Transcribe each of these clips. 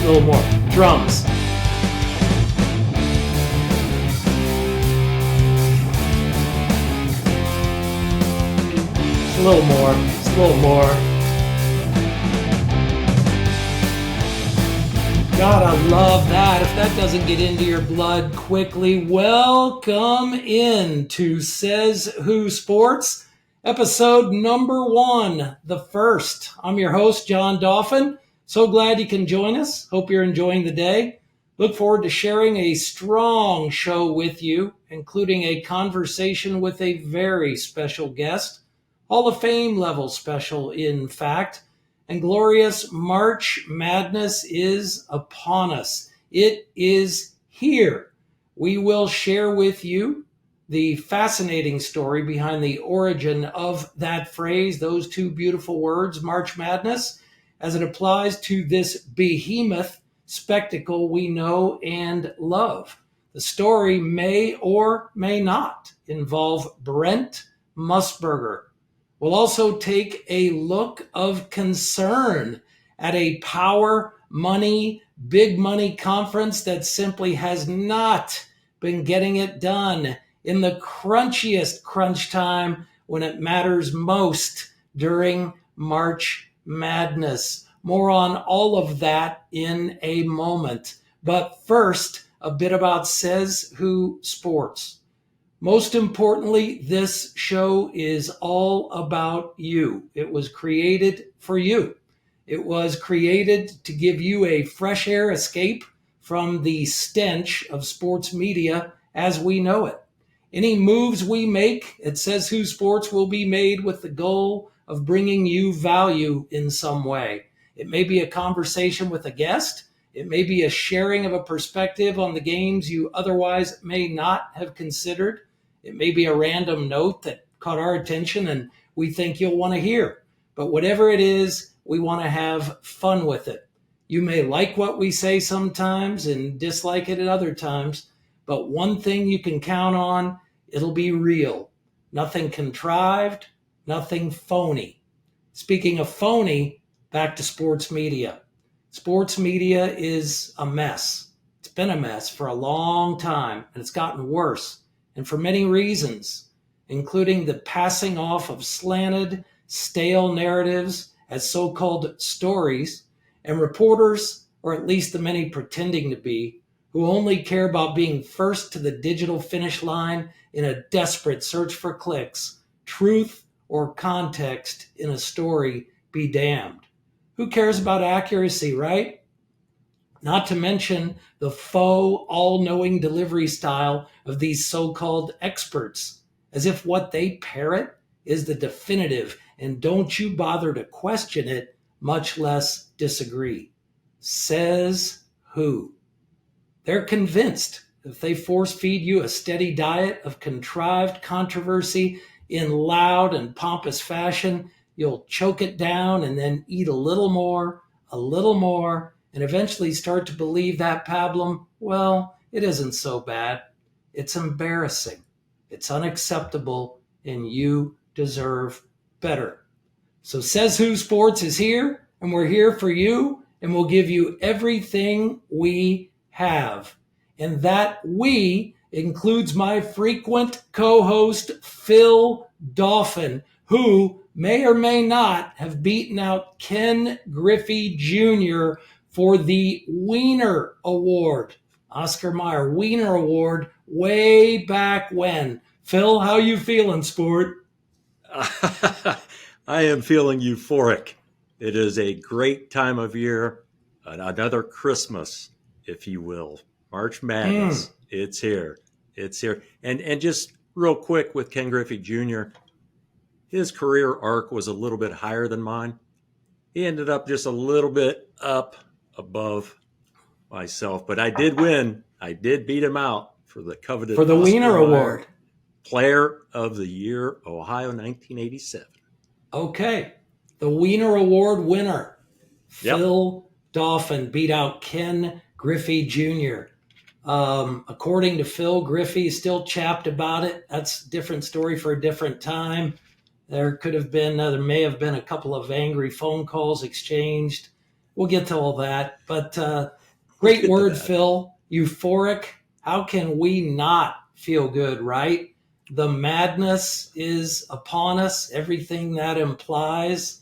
a little more. Drums. Just a little more. Just a little more. God, I love that. If that doesn't get into your blood quickly, welcome in to Says Who Sports, episode number 1, the first. I'm your host, John Dauphin. So glad you can join us. Hope you're enjoying the day. Look forward to sharing a strong show with you, including a conversation with a very special guest, Hall of Fame level special, in fact. And glorious March Madness is upon us. It is here. We will share with you the fascinating story behind the origin of that phrase, those two beautiful words, March Madness, as it applies to this behemoth spectacle we know and love. The story may or may not involve Brent Musburger. We'll also take a look of concern at a power, money, big money conference that simply has not been getting it done in the crunchiest crunch time when it matters most during March Madness. More on all of that in a moment. But first, a bit about Says Who Sports. Most importantly, this show is all about you. It was created for you. It was created to give you a fresh air escape from the stench of sports media as we know it. Any moves we make at Says Who Sports will be made with the goal of bringing you value in some way. It may be a conversation with a guest. It may be a sharing of a perspective on the games you otherwise may not have considered. It may be a random note that caught our attention and we think you'll want to hear. But whatever it is, we want to have fun with it. You may like what we say sometimes and dislike it at other times, but one thing you can count on, it'll be real. Nothing contrived, nothing phony. Speaking of phony, back to sports media. Sports media is a mess. It's been a mess for a long time, and it's gotten worse. And for many reasons, including the passing off of slanted, stale narratives as so-called stories, and reporters, or at least the many pretending to be, who only care about being first to the digital finish line in a desperate search for clicks. Truth or context in a story be damned. Who cares about accuracy, right? Not to mention the faux, all-knowing delivery style of these so-called experts, as if what they parrot is the definitive, and don't you bother to question it, much less disagree. Says who? They're convinced if they force-feed you a steady diet of contrived controversy in loud and pompous fashion, you'll choke it down and then eat a little more, and eventually start to believe that pablum, well, it isn't so bad. It's embarrassing. It's unacceptable, and you deserve better. So Says Who Sports is here, and we're here for you, and we'll give you everything we have. And that we includes my frequent co-host, Phil Dauphin, who may or may not have beaten out Ken Griffey Jr. for the Wiener Award, Oscar Mayer Wiener Award, way back when. Phil, how you feeling, sport? I am feeling euphoric. It is a great time of year, another Christmas, if you will. March Madness, It's here. It's here. And just real quick with Ken Griffey Jr., his career arc was a little bit higher than mine. He ended up just a little bit up above myself, but I did win. I did beat him out for the coveted for the Oscar Wiener Award, Player of the Year, Ohio, 1987. Okay, the Wiener Award winner, Yep. Phil Dauphin, beat out Ken Griffey Jr. According to Phil, Griffey is still chapped about it. That's a different story for a different time. There may have been a couple of angry phone calls exchanged. We'll get to all that. But We'll great get to word, that. Phil. Euphoric. How can we not feel good, right? The madness is upon us, everything that implies.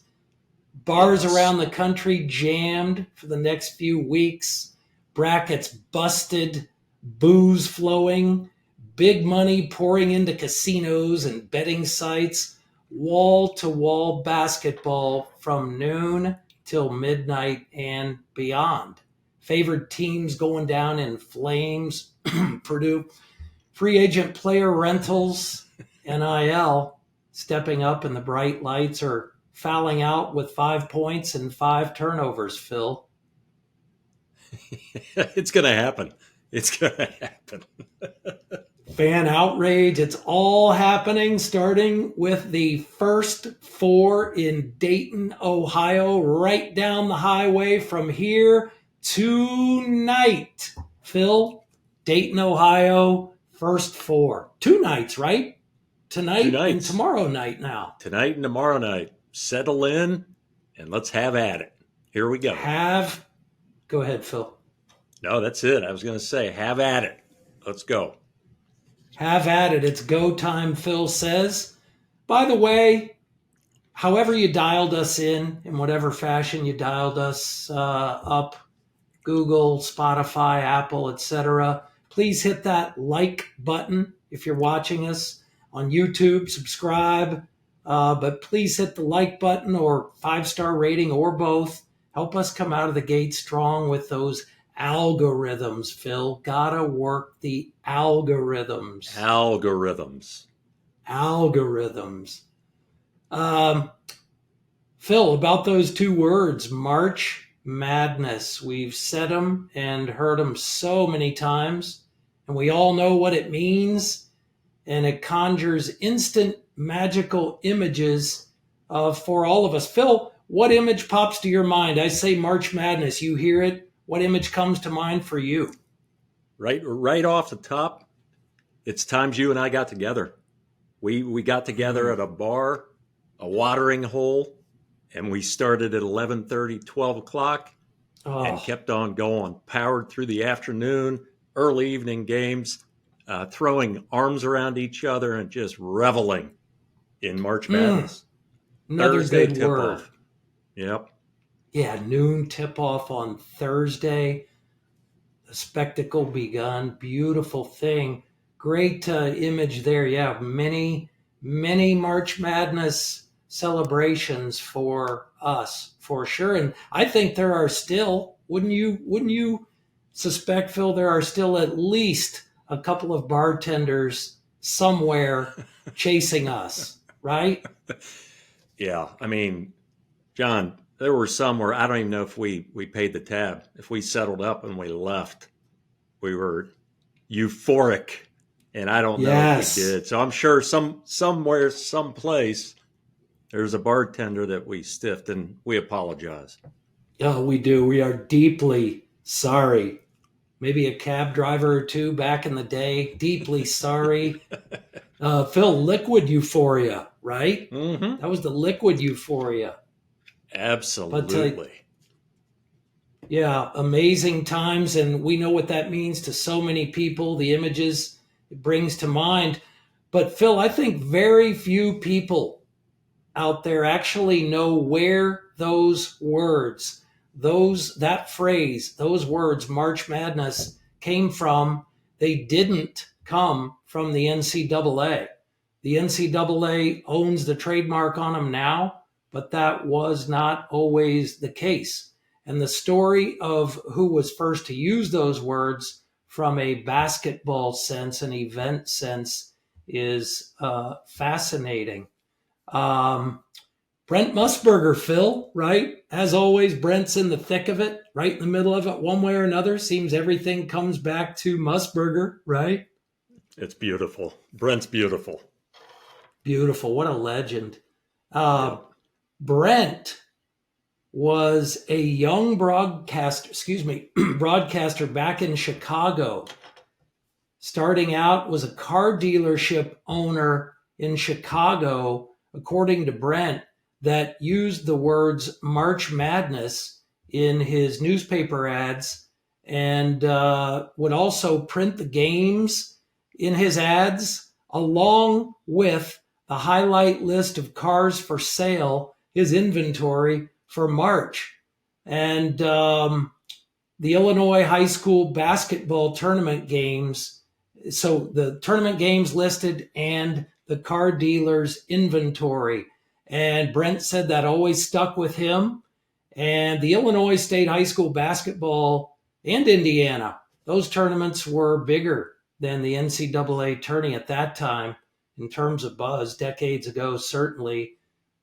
Bars Yes. around the country jammed for the next few weeks, brackets busted, booze flowing, big money pouring into casinos and betting sites, wall to wall basketball from noon till midnight and beyond. Favored teams going down in flames, Purdue free agent player rentals, NIL, stepping up in the bright lights or fouling out with 5 points and five turnovers, Phil. It's going to happen. It's going to happen. Fan outrage. It's all happening, starting with the first four in Dayton, Ohio, right down the highway from here tonight. Phil, Dayton, Ohio, first four. 2 nights, right? Two Tonight and nights, tomorrow night now. tonight and tomorrow night. Settle in and let's have at it. Here we go. Go ahead, Phil. No, that's it. I was going to say, have at it. Let's go. Have at it. It's go time, Phil says. By the way, however you dialed us in whatever fashion you dialed us up, Google, Spotify, Apple, etc., please hit that like button if you're watching us on YouTube. Subscribe, but please hit the like button or 5-star rating or both. Help us come out of the gate strong with those algorithms, Phil. Gotta work the algorithms. Algorithms. Algorithms. Um, Phil, about those two words, March Madness. We've said them and heard them so many times, and we all know what it means, and it conjures instant magical images for all of us. Phil, what image pops to your mind? I say March Madness. You hear it. What image comes to mind for you? Right off the top, it's times you and I got together. We got together at a bar, a watering hole, and we started at 11:30, 12 o'clock and Oh, kept on going, powered through the afternoon, early evening games, throwing arms around each other and just reveling in March Madness. another Thursday good tip word. off. Yep. Yeah, noon tip off on Thursday. The spectacle begun. Beautiful thing. Great image there. Yeah, many March Madness celebrations for us for sure. And I think there are still. Wouldn't you suspect, Phil? There are still at least a couple of bartenders somewhere chasing us, right? Yeah. I mean, John, there were some where I don't even know if we paid the tab. If we settled up and we left, we were euphoric, and I don't know if we Yes. did. So I'm sure somewhere, someplace, there's a bartender that we stiffed, and we apologize. Oh, we do. We are deeply sorry. Maybe a cab driver or two back in the day. Deeply sorry. Phil, liquid euphoria, right? Mm-hmm. That was the liquid euphoria. But Absolutely. yeah, amazing times. And we know what that means to so many people, the images it brings to mind. But Phil, I think very few people out there actually know where those words, that phrase, those words, March Madness, came from. They didn't come from the NCAA. The NCAA owns the trademark on them now, but that was not always the case. And the story of who was first to use those words from a basketball sense, an event sense, is fascinating. Um, Brent Musburger, Phil, right? As always, Brent's in the thick of it, right in the middle of it, one way or another. Seems everything comes back to Musburger, right? It's beautiful. Brent's beautiful. Beautiful. What a legend. Uh, Yep. Brent was a young broadcaster back in Chicago. Starting out, was a car dealership owner in Chicago, according to Brent, that used the words March Madness in his newspaper ads, and would also print the games in his ads along with the highlight list of cars for sale, his inventory for March. And the Illinois high school basketball tournament games, so the tournament games listed and the car dealer's inventory. And Brent said that always stuck with him. And the Illinois State High School basketball and Indiana, those tournaments were bigger than the NCAA tourney at that time in terms of buzz, decades ago, certainly.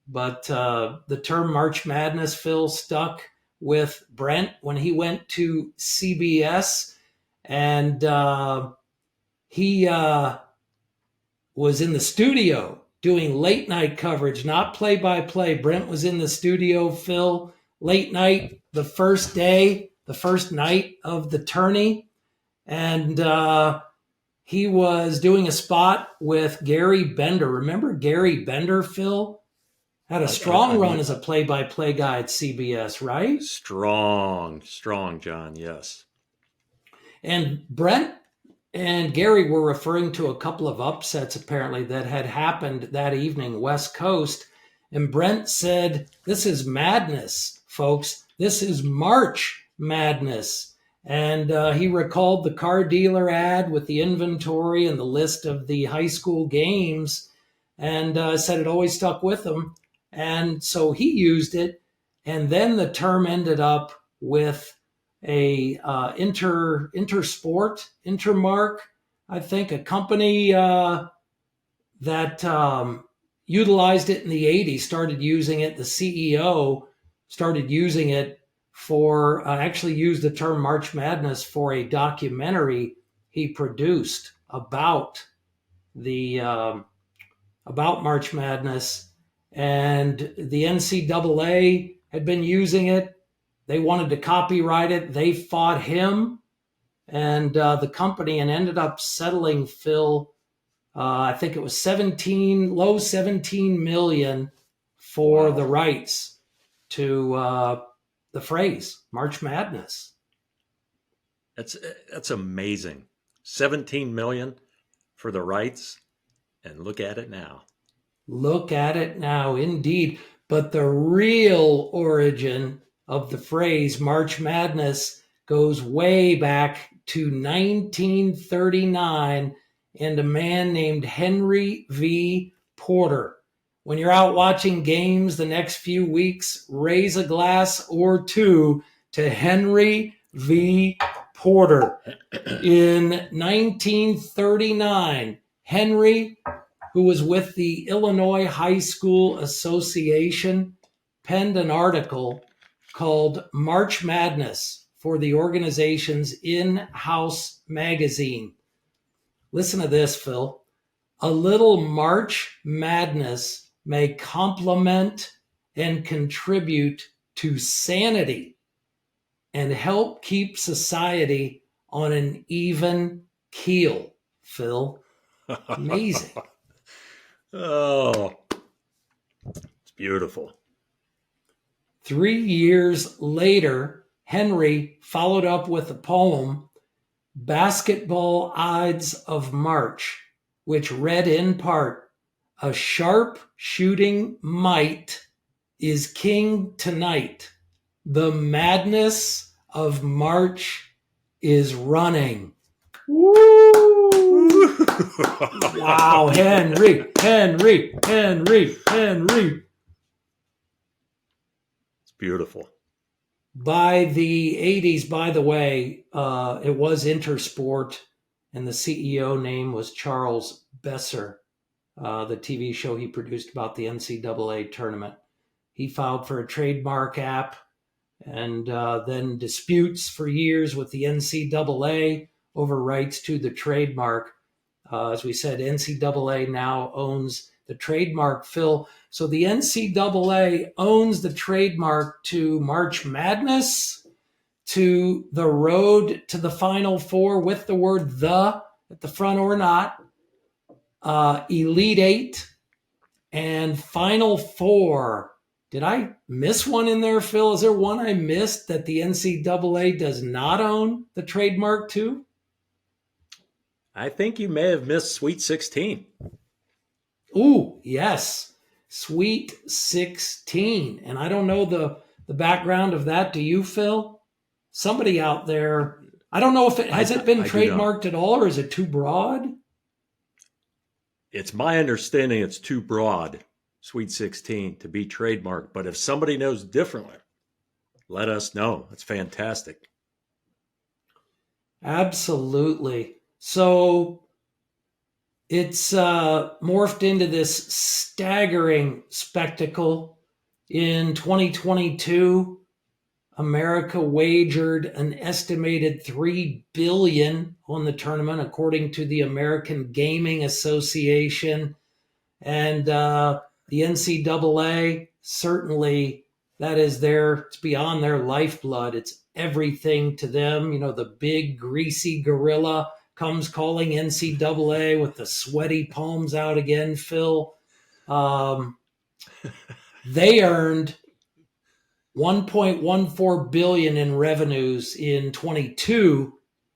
But the term March Madness, Phil, stuck with Brent when he went to CBS. And he was in the studio doing late night coverage, not play by play. Brent was in the studio, Phil, late night, the first day, the first night of the tourney. And he was doing a spot with Gary Bender. Remember Gary Bender, Phil? Had a strong run as a play-by-play guy at CBS, right? Strong, John, yes. And Brent and Gary were referring to a couple of upsets, apparently, that had happened that evening, West Coast. And Brent said, this is madness, folks. This is March Madness. And he recalled the car dealer ad with the inventory and the list of the high school games, and said it always stuck with him. And so he used it. And then the term ended up with a Intermark, I think, a company that utilized it in the 80s, started using it. The CEO started using it for, actually used the term March Madness for a documentary he produced about about March Madness. And the NCAA had been using it. They wanted to copyright it. They fought him and the company, and ended up settling, Phil, I think it was low 17 million for the rights to the phrase March Madness. That's amazing. 17 million for the rights, and look at it now. Look at it now, indeed. But the real origin of the phrase March Madness goes way back to 1939 and a man named Henry V. Porter. When you're out watching games the next few weeks, raise a glass or two to Henry V. Porter. In 1939, Henry, who was with the Illinois High School Association, penned an article called March Madness for the organization's in-house magazine. Listen to this, Phil. A little March Madness may complement and contribute to sanity and help keep society on an even keel, Phil. Amazing. Oh, it's beautiful. 3 years later, Henry followed up with the poem, Basketball Ides of March, which read in part, a sharp shooting might is king tonight. The madness of March is running. Woo! Wow, Henry. It's beautiful. By the 80s, by the way, it was Intersport, and the CEO name was Charles Besser, the TV show he produced about the NCAA tournament. He filed for a trademark app, and then disputes for years with the NCAA over rights to the trademark. As we said, NCAA now owns the trademark, Phil. So the NCAA owns the trademark to March Madness, to the road to the Final Four with the word "the" at the front or not, Elite Eight, and Final Four. Did I miss one in there, Phil? Is there one I missed that the NCAA does not own the trademark to? I think you may have missed Sweet 16. Ooh, yes. Sweet 16. And I don't know the background of that. Do you, Phil? Somebody out there. I don't know if it has it been I do not. trademarked at all, or is it too broad? It's my understanding it's too broad, Sweet 16, to be trademarked. But if somebody knows differently, let us know. It's fantastic. Absolutely. So it's morphed into this staggering spectacle. In 2022, America wagered an estimated $3 billion on the tournament, according to the American Gaming Association. And the NCAA, certainly that is it's beyond their lifeblood. It's everything to them. You know, the big greasy gorilla comes calling NCAA with the sweaty palms out again, Phil. They earned 1.14 billion in revenues in 22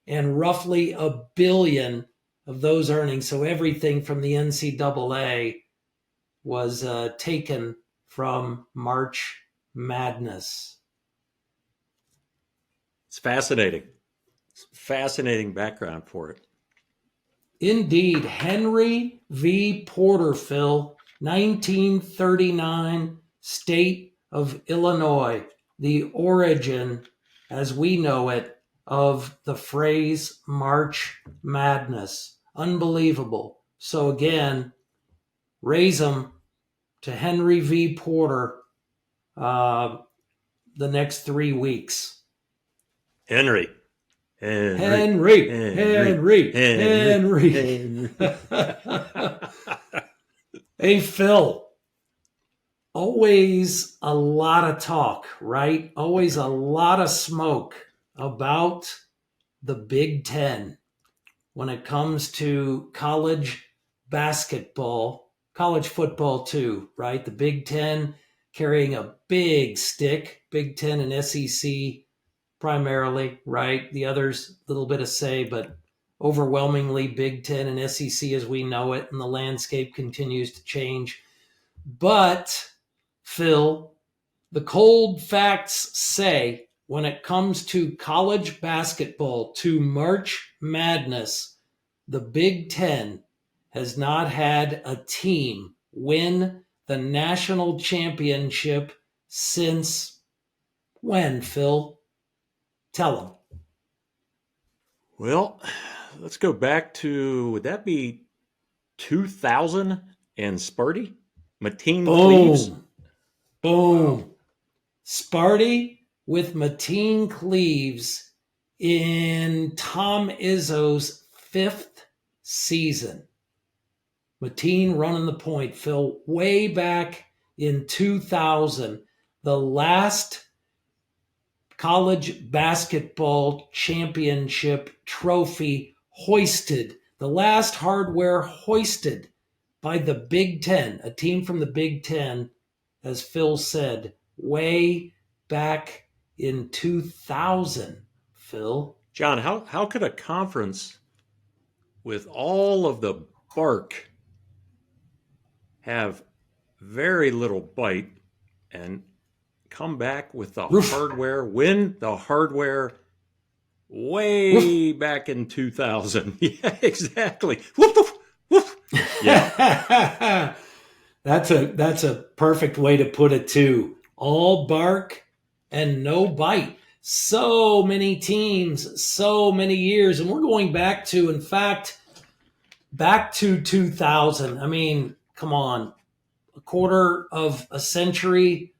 and roughly a billion of those earnings. So everything from the NCAA was taken from March Madness. It's fascinating. It's fascinating background for it. Indeed, Henry V. Porterfield, 1939, state of Illinois, the origin, as we know it, of the phrase March Madness. Unbelievable. So again, raise them to Henry V. Porter the next 3 weeks. Henry. Henry. Hey, Phil. Always a lot of talk, right? Always a lot of smoke about the Big Ten when it comes to college basketball, college football too, right? The Big Ten carrying a big stick, Big Ten and SEC primarily, right? The others, a little bit of say, but overwhelmingly Big Ten and SEC as we know it, and the landscape continues to change. But, Phil, the cold facts say when it comes to college basketball, to March Madness, the Big Ten has not had a team win the national championship since when, Phil? Tell them. Well, let's go back to, would that be 2000 and Sparty? Mateen Cleaves? Boom. Wow. Sparty with Mateen Cleaves in Tom Izzo's 5th season. Mateen running the point, Phil, way back in 2000, the last college basketball championship trophy hoisted, the last hardware hoisted by the Big Ten, a team from the Big Ten, as Phil said, way back in 2000, Phil. John, how could a conference with all of the bark have very little bite and come back with the hardware, win the hardware way back in 2000? Yeah, exactly. Woof, woof, woof. Yeah. That's a perfect way to put it too. All bark and no bite. So many teams, so many years. And we're going back to, in fact, back to 2000. I mean, come on. A quarter of a century.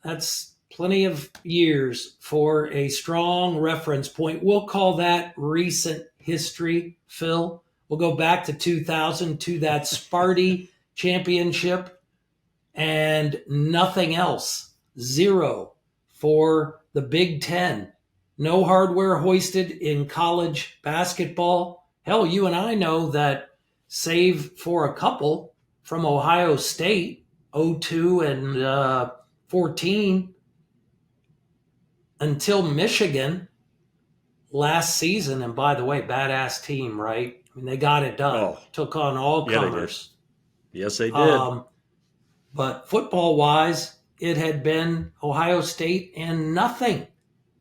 That's plenty of years for a strong reference point. We'll call that recent history, Phil. We'll go back to 2000 to that Sparty championship and nothing else. Zero for the Big Ten. No hardware hoisted in college basketball. Hell, you and I know that save for a couple from Ohio State, 02 and 14 until Michigan last season. And by the way, badass team, right? I mean, they got it done. Oh, Took on all yeah, they did. comers. Yes, they did. But football-wise, it had been Ohio State and nothing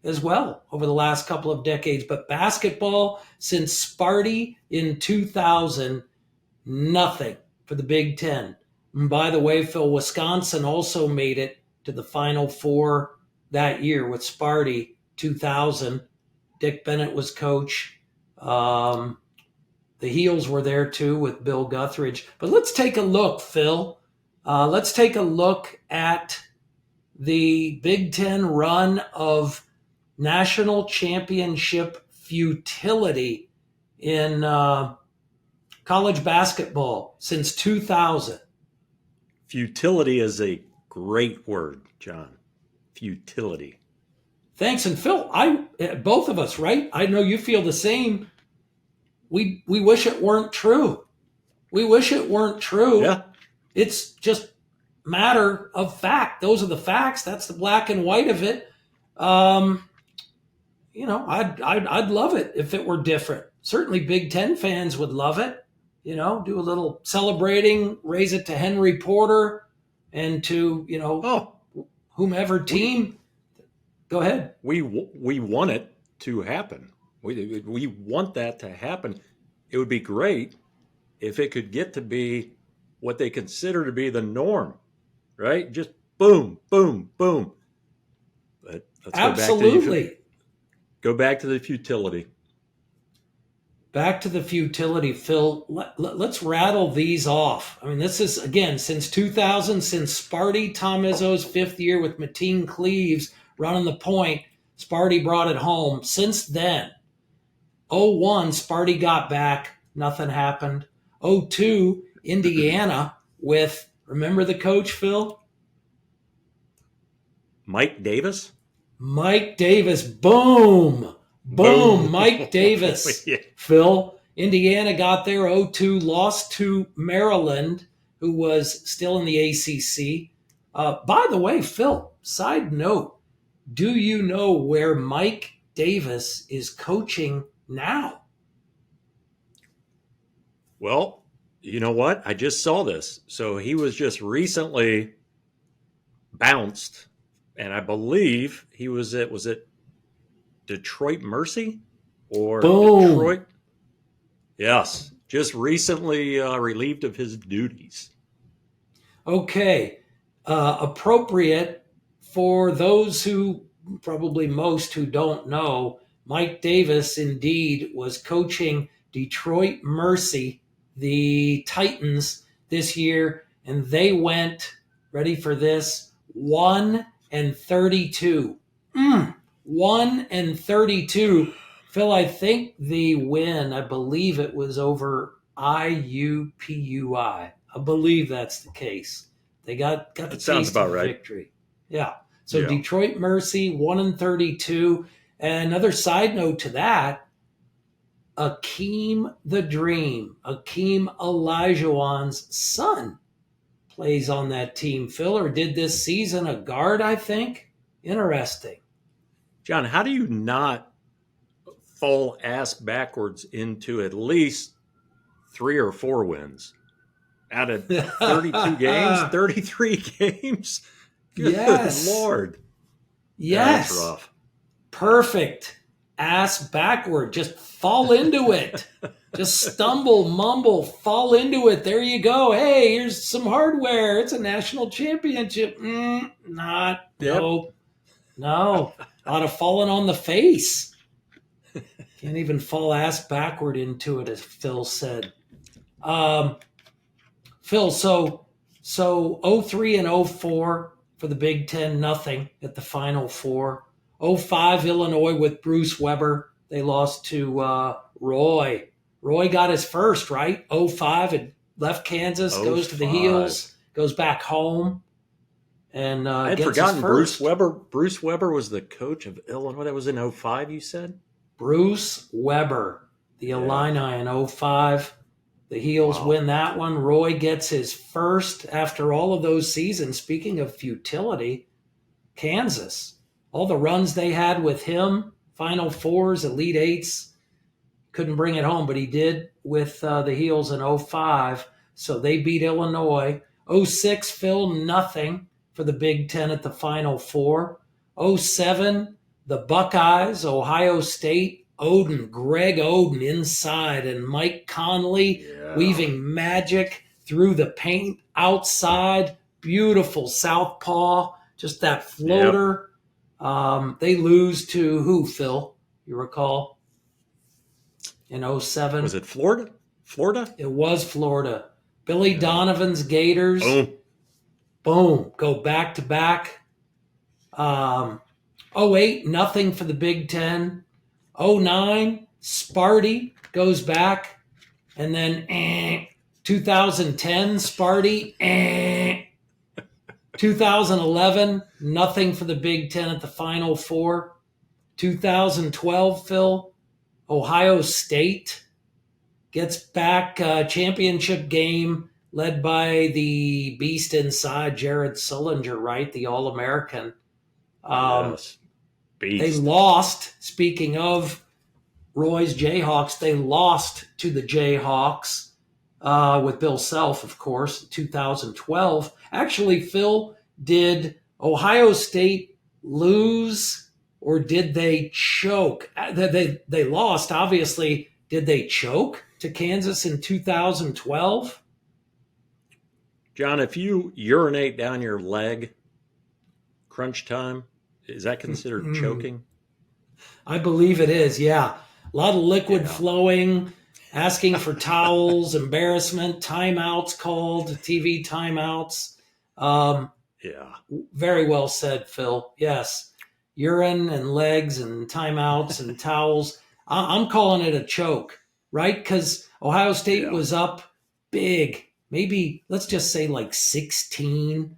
as well over the last couple of decades. But basketball, since Sparty in 2000, nothing for the Big Ten. And by the way, Phil, Wisconsin also made it to the Final Four that year with Sparty 2000. Dick Bennett was coach. The Heels were there too with Bill Guthridge. But let's take a look, Phil. Let's take a look at the Big Ten run of national championship futility in college basketball since 2000. Futility is a great word, John. Futility. Thanks. And Phil, both of us, right? I know you feel the same. We wish it weren't true. We wish it weren't true. Yeah. It's just matter of fact. Those are the facts. That's the black and white of it. I'd love it if it were different. Certainly Big Ten fans would love it. Do a little celebrating, raise it to Henry Porter and to, whomever team. Go ahead. We want it to happen. We want that to happen. It would be great if it could get to be what they consider to be the norm, right? Just boom, boom, boom. But let's Absolutely. Go back to the futility. Back to the futility, Phil. Let's rattle these off. I mean, this is, again, since 2000, since Sparty Tom Izzo's 5th year with Mateen Cleaves running the point, Sparty brought it home. Since then, 01, Sparty got back, nothing happened. 02, Indiana with, remember the coach, Phil? Mike Davis? Mike Davis, boom. Boom, Mike Davis. Yeah. Phil, Indiana got there 0-2, lost to Maryland, who was still in the ACC. By the way, Phil, side note, do you know where Mike Davis is coaching now? Well, you know what? I just saw this. So he was just recently bounced, and I believe he was it Detroit Mercy or Boom. Detroit? Yes, just recently relieved of his duties. Okay, appropriate for those who, probably most who don't know, Mike Davis indeed was coaching Detroit Mercy, the Titans, this year, and they went, ready for this, 1-32. 1-32. Phil, I think the win, I believe it was over IUPUI. I believe that's the case. They got the taste of victory. Yeah. So yeah. Detroit Mercy, 1-32. And another side note to that, Akeem the Dream, Akeem Olajuwon's son, plays on that team. Phil, or did this season, a guard, I think. Interesting. John, how do you not fall ass backwards into at least 3 or 4 wins out of 32 games, 33 games? Good yes. Lord. Yes. That's rough. Perfect. Ass backward. Just fall into it. Just stumble, mumble, fall into it. There you go. Hey, here's some hardware. It's a national championship. Not. Yep. No. A lot of falling on the face. Can't even fall ass backward into it, as Phil said. Phil, so 03 and 04 for the Big Ten, nothing at the Final Four. 05, Illinois with Bruce Weber. They lost to Roy. Roy got his first, right? 05 and left Kansas, goes to the Heels, goes back home. And I had forgotten Bruce Weber. Bruce Weber was the coach of Illinois. That was in 05, you said? Bruce Weber, the Illini in 05. The Heels win that one. Roy gets his first after all of those seasons. Speaking of futility, Kansas. All the runs they had with him, Final Fours, Elite Eights, couldn't bring it home, but he did with the Heels in 05. So they beat Illinois. 06, Phil, nothing for the Big Ten at the Final Four. 07, the Buckeyes, Ohio State, Greg Oden inside, and Mike Conley weaving magic through the paint outside. Beautiful southpaw, just that floater. They lose to who, Phil? You recall? In 07. Was it Florida? It was Florida. Billy Donovan's Gators. Boom. Go back to back. 08, nothing for the Big Ten. 09, Sparty goes back. And then 2010, Sparty. 2011, nothing for the Big Ten at the Final Four. 2012, Phil, Ohio State gets back, championship game led by the beast inside, Jared Sullinger, right? The All-American. Yes. Beast. They lost, speaking of Roy's Jayhawks, they lost to the Jayhawks with Bill Self, of course, 2012. Actually, Phil, did Ohio State lose or did they choke? They lost, obviously. Did they choke to Kansas in 2012? John, if you urinate down your leg, crunch time, is that considered choking? I believe it is, yeah. A lot of liquid flowing, asking for towels, embarrassment, timeouts called, TV timeouts. Very well said, Phil. Yes. Urine and legs and timeouts and towels. I'm calling it a choke, right? Because Ohio State was up big. Maybe, let's just say like 16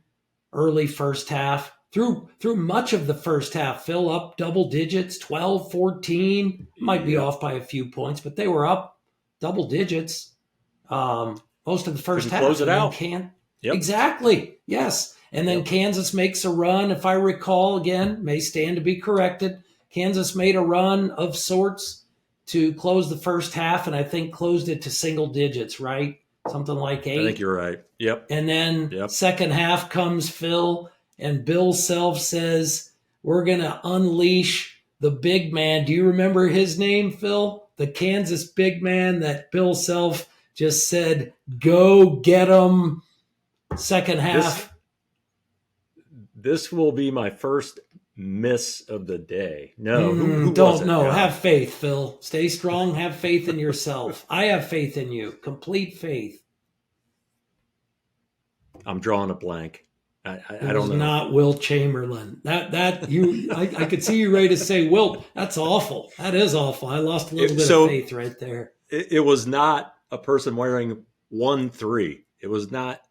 early first half. Through much of the first half, Phil, up double digits, 12, 14. Might be off by a few points, but they were up double digits most of the first half. Close it out. Exactly, yes. And then Kansas makes a run. If I recall, again, may stand to be corrected, Kansas made a run of sorts to close the first half, and I think closed it to single digits, right? Something like 8. I think you're right. Yep. And then second half comes Phil, and Bill Self says, we're going to unleash the big man. Do you remember his name, Phil? The Kansas big man that Bill Self just said, go get him. Second half. This will be my first miss of the day. No, who don't know. Have faith, Phil. Stay strong. Have faith in yourself. I have faith in you. Complete faith. I'm drawing a blank. I don't know. Not Wilt Chamberlain. I could see you ready to say Wilt. That's awful. That is awful. I lost a little bit of faith right there. It was not a person wearing 1-3. It was not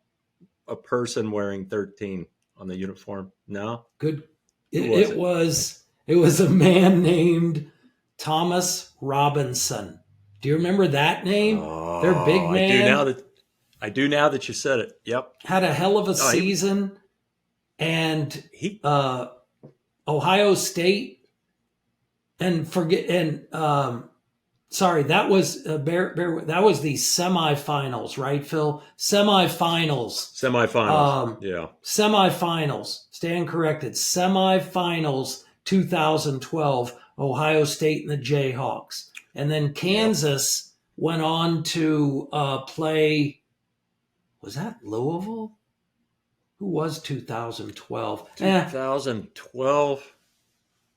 a person wearing 13 on the uniform. No. Good. It was a man named Thomas Robinson. Do you remember that name? Their big man. I do now that you said it. Yep. Had a hell of a season. And Ohio State sorry, that was that was the semifinals, right, Phil? Semifinals. Semifinals. Stand corrected. Semifinals 2012, Ohio State and the Jayhawks. And then Kansas went on to play, was that Louisville? Who was 2012? 2012.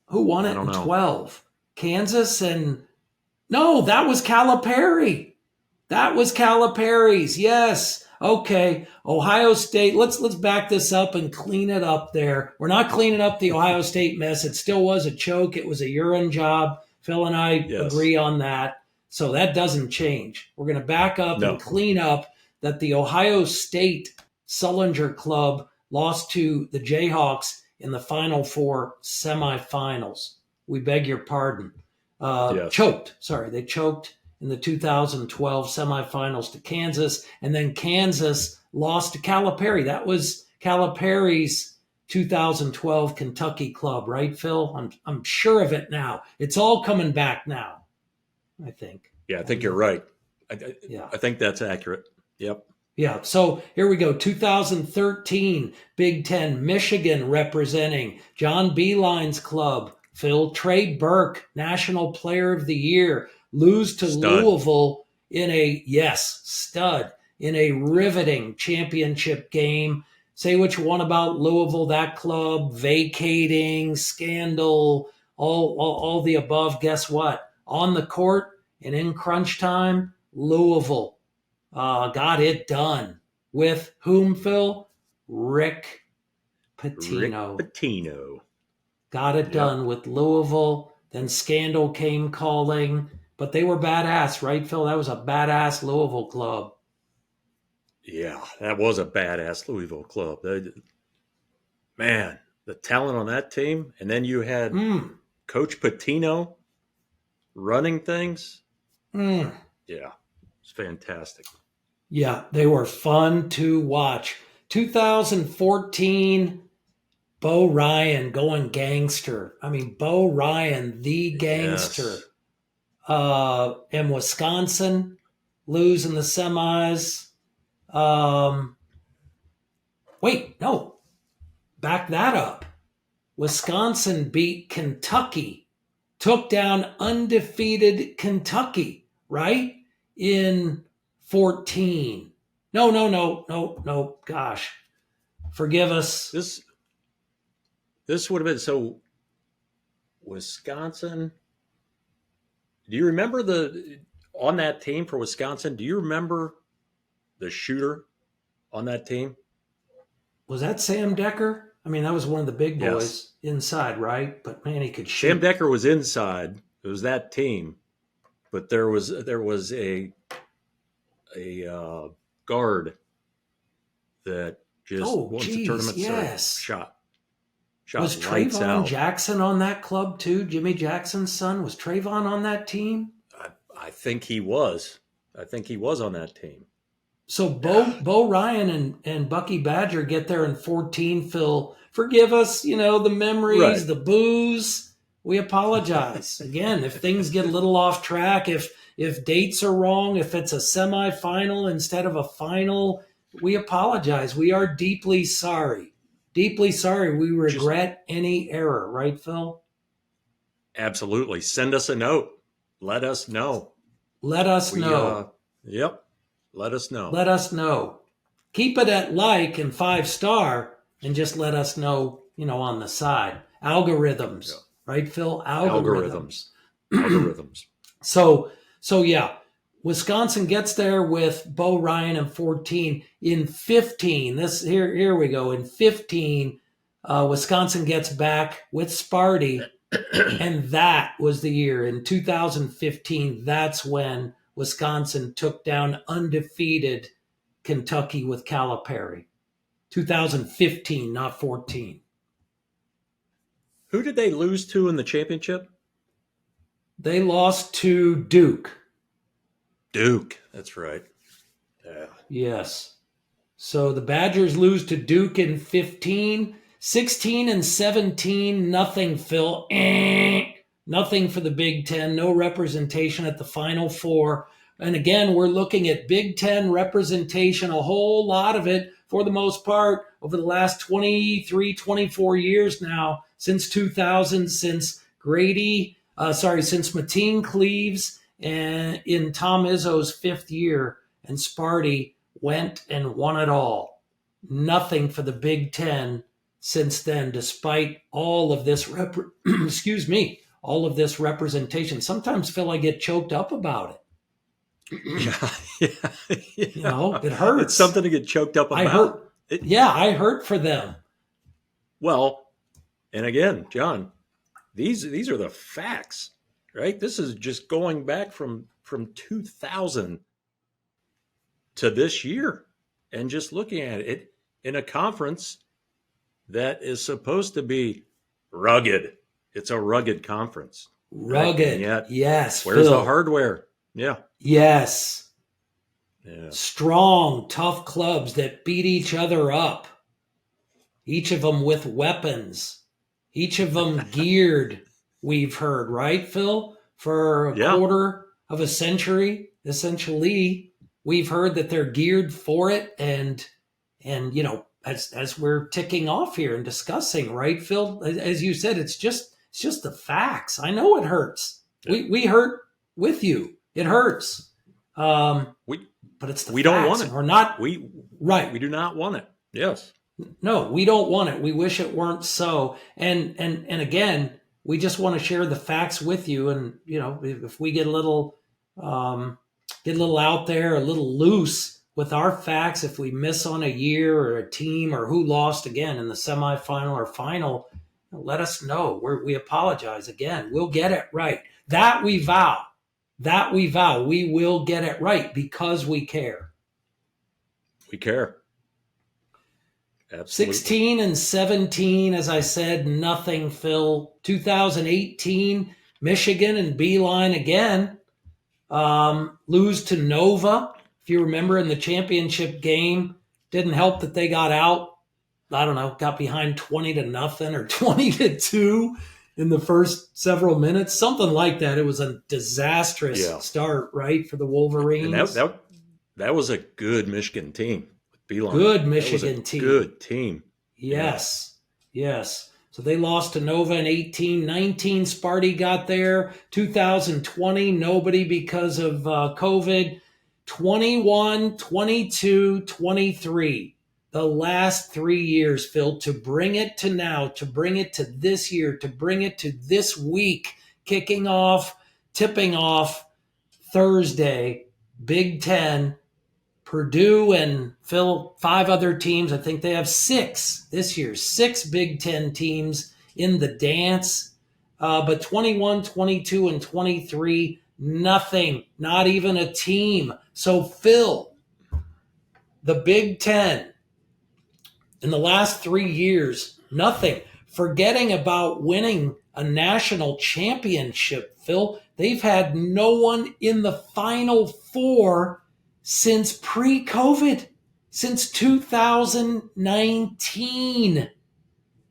Who won it in 12? Kansas and... No, that was Calipari. That was Calipari's. Yes. Okay. Ohio State. Let's back this up and clean it up there. We're not cleaning up the Ohio State mess. It still was a choke. It was a urine job. Phil and I agree on that. So that doesn't change. We're going to back up and clean up that the Ohio State Sullinger Club lost to the Jayhawks in the Final Four semifinals. We beg your pardon. Choked. Sorry, they choked in the 2012 semifinals to Kansas, and then Kansas lost to Calipari. That was Calipari's 2012 Kentucky club, right, Phil? I'm sure of it now. It's all coming back now, I think. Yeah, I think you're right. Yeah. I think that's accurate. Yep. Yeah, so here we go. 2013 Big Ten, Michigan representing John Beeline's club. Phil, Trey Burke, National Player of the Year, lose to Stud. Louisville in stud, in a riveting championship game. Say what you want about Louisville, that club, vacating, scandal, all the above. Guess what? On the court and in crunch time, Louisville got it done. With whom, Phil? Rick Pitino. Rick Pitino. Got it done with Louisville. Then scandal came calling. But they were badass, right, Phil? That was a badass Louisville club. Yeah, that was a badass Louisville club. Man, the talent on that team. And then you had Coach Pitino running things. Yeah, it's fantastic. Yeah, they were fun to watch. 2014, Bo Ryan going gangster. I mean, Bo Ryan, the gangster. Yes. And Wisconsin lose in the semis. Wait, no. Back that up. Wisconsin beat Kentucky, took down undefeated Kentucky, right? In 14. No. Gosh. Forgive us. This would have been so Wisconsin. Do you remember on that team for Wisconsin? Do you remember the shooter on that team? Was that Sam Decker? I mean, that was one of the big boys inside, right? But man, he could shoot. Sam Decker was inside. It was that team, but there was a guard that just once the tournament started, shot was lights Trayvon out. Jackson on that club too? Jimmy Jackson's son? Was Trayvon on that team? I think he was. I think he was on that team. So Bo Ryan and Bucky Badger get there in 14, Phil. Forgive us, the memories, the booze. We apologize. Again, if things get a little off track, if dates are wrong, if it's a semifinal instead of a final, we apologize. We are deeply sorry. Deeply sorry. We regret any error, right, Phil? Absolutely. Send us a note. Let us know. Let us know. Yep. Let us know. Let us know. Keep it at like and 5-star and just let us know, on the side. Algorithms, right, Phil? Algorithms. So yeah, Wisconsin gets there with Bo Ryan in 14. In 15, here we go. In 15, Wisconsin gets back with Sparty, and that was the year. In 2015, that's when Wisconsin took down undefeated Kentucky with Calipari. 2015, not 14. Who did they lose to in the championship? They lost to Duke. Duke, that's right. Yeah. Yes. So the Badgers lose to Duke in 15. 16 and 17, nothing, Phil. Nothing for the Big Ten. No representation at the Final Four. And again, we're looking at Big Ten representation, a whole lot of it, for the most part, over the last 23, 24 years now, since 2000, since Mateen Cleaves and in Tom Izzo's 5th year, and Sparty went and won it all. Nothing for the Big Ten since then, despite all of this all of this representation. Sometimes, Phil, I get choked up about it. Yeah. It hurts. It's something to get choked up about. I hurt for them. Well, and again, John, these are the facts, right? This is just going back from 2000 to this year, and just looking at it in a conference that is supposed to be rugged. It's a rugged conference. Rugged, right? yes. Where's Phil. the hardware? Yeah. Yes. Yeah. Strong, tough clubs that beat each other up. each of them with weapons, each of them geared, we've heard, right, Phil? For a Yeah. quarter of a century, essentially, we've heard that they're geared for it. And as we're ticking off here and discussing, right, Phil, as you said, it's just the facts. I know it hurts. Yeah. We hurt with you. It hurts. We But it's the we facts. don't want it. And we're not right. We do not want it. Yes. No, we don't want it. We wish it weren't so. And again, we just want to share the facts with you. And if we get a little out there, a little loose with our facts, if we miss on a year or a team or who lost again in the semifinal or final, let us know. We apologize again. We'll get it right. That we vow. That we vow. We will get it right because we care. We care. Absolutely. 16 and 17, as I said, nothing, Phil. 2018, Michigan and Beeline again. Lose to Nova. If you remember in the championship game, didn't help that they got out. I don't know, got behind 20-0 or 20-2 in the first several minutes, something like that. It was a disastrous start, right, for the Wolverines. And that was a good Michigan team. Beeline. Good Michigan team. Good team. Yes. So they lost to Nova in 18. 19, Sparty got there. 2020, nobody because of COVID. 21, 22, 23. The last 3 years, Phil, to bring it to now, to bring it to this year, to bring it to this week, tipping off Thursday, Big Ten, Purdue and Phil, 5 other teams. I think they have 6 this year, 6 Big Ten teams in the dance. But 21, 22, and 23, nothing, not even a team. So Phil, the Big Ten, in the last 3 years, nothing. Forgetting about winning a national championship, Phil, they've had no one in the Final Four since pre-COVID, since 2019.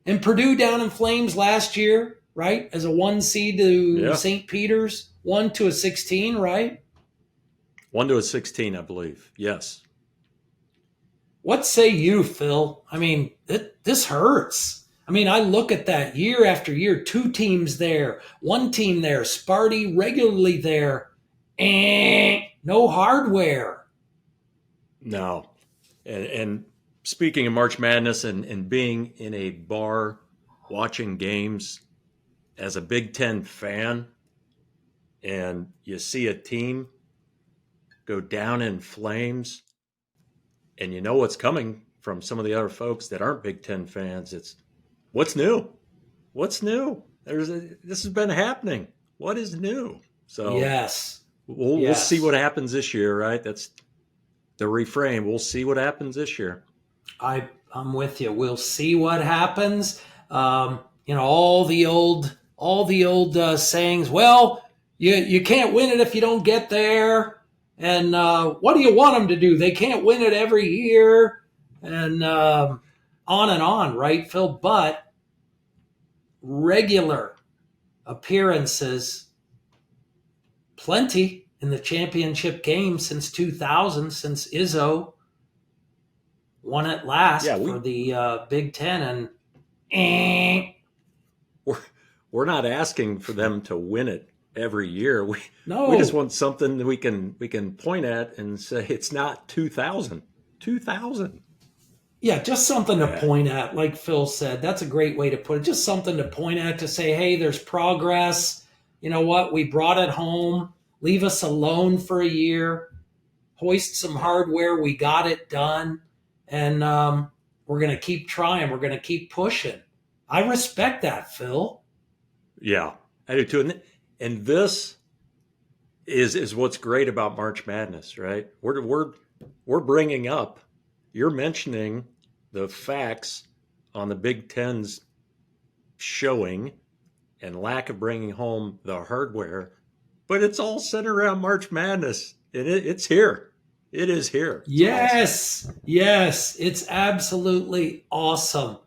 And Purdue down in flames last year, right? As a 1 seed to St. Peter's, 1 to a 16, right? 1 to a 16, I believe. Yes. What say you, Phil? I mean, this hurts. I mean, I look at that year after year, 2 teams there, 1 team there, Sparty regularly there, and no hardware. No. And speaking of March Madness and being in a bar watching games as a Big Ten fan, and you see a team go down in flames, and you know what's coming from some of the other folks that aren't Big Ten fans. It's what's new? What's new? This has been happening. What is new? So yes, we'll see what happens this year, right? That's the reframe. We'll see what happens this year. I'm with you. We'll see what happens. All the old sayings. Well, you can't win it if you don't get there. And what do you want them to do? They can't win it every year. And on and on, right, Phil? But regular appearances, plenty in the championship game since 2000, since Izzo won it last for the Big Ten. And we're not asking for them to win it every year. We just want something that we can point at and say it's not 2000. 2000. Yeah, just something to point at, like Phil said. That's a great way to put it. Just something to point at, to say, hey, there's progress. You know what? We brought it home. Leave us alone for a year. Hoist some hardware. We got it done. And we're going to keep trying. We're going to keep pushing. I respect that, Phil. Yeah, I do too. And this is what's great about March Madness, right? We're bringing up, you're mentioning the facts on the Big Ten's showing and lack of bringing home the hardware, but it's all centered around March Madness. It's here. It is here. Yes. It's absolutely awesome.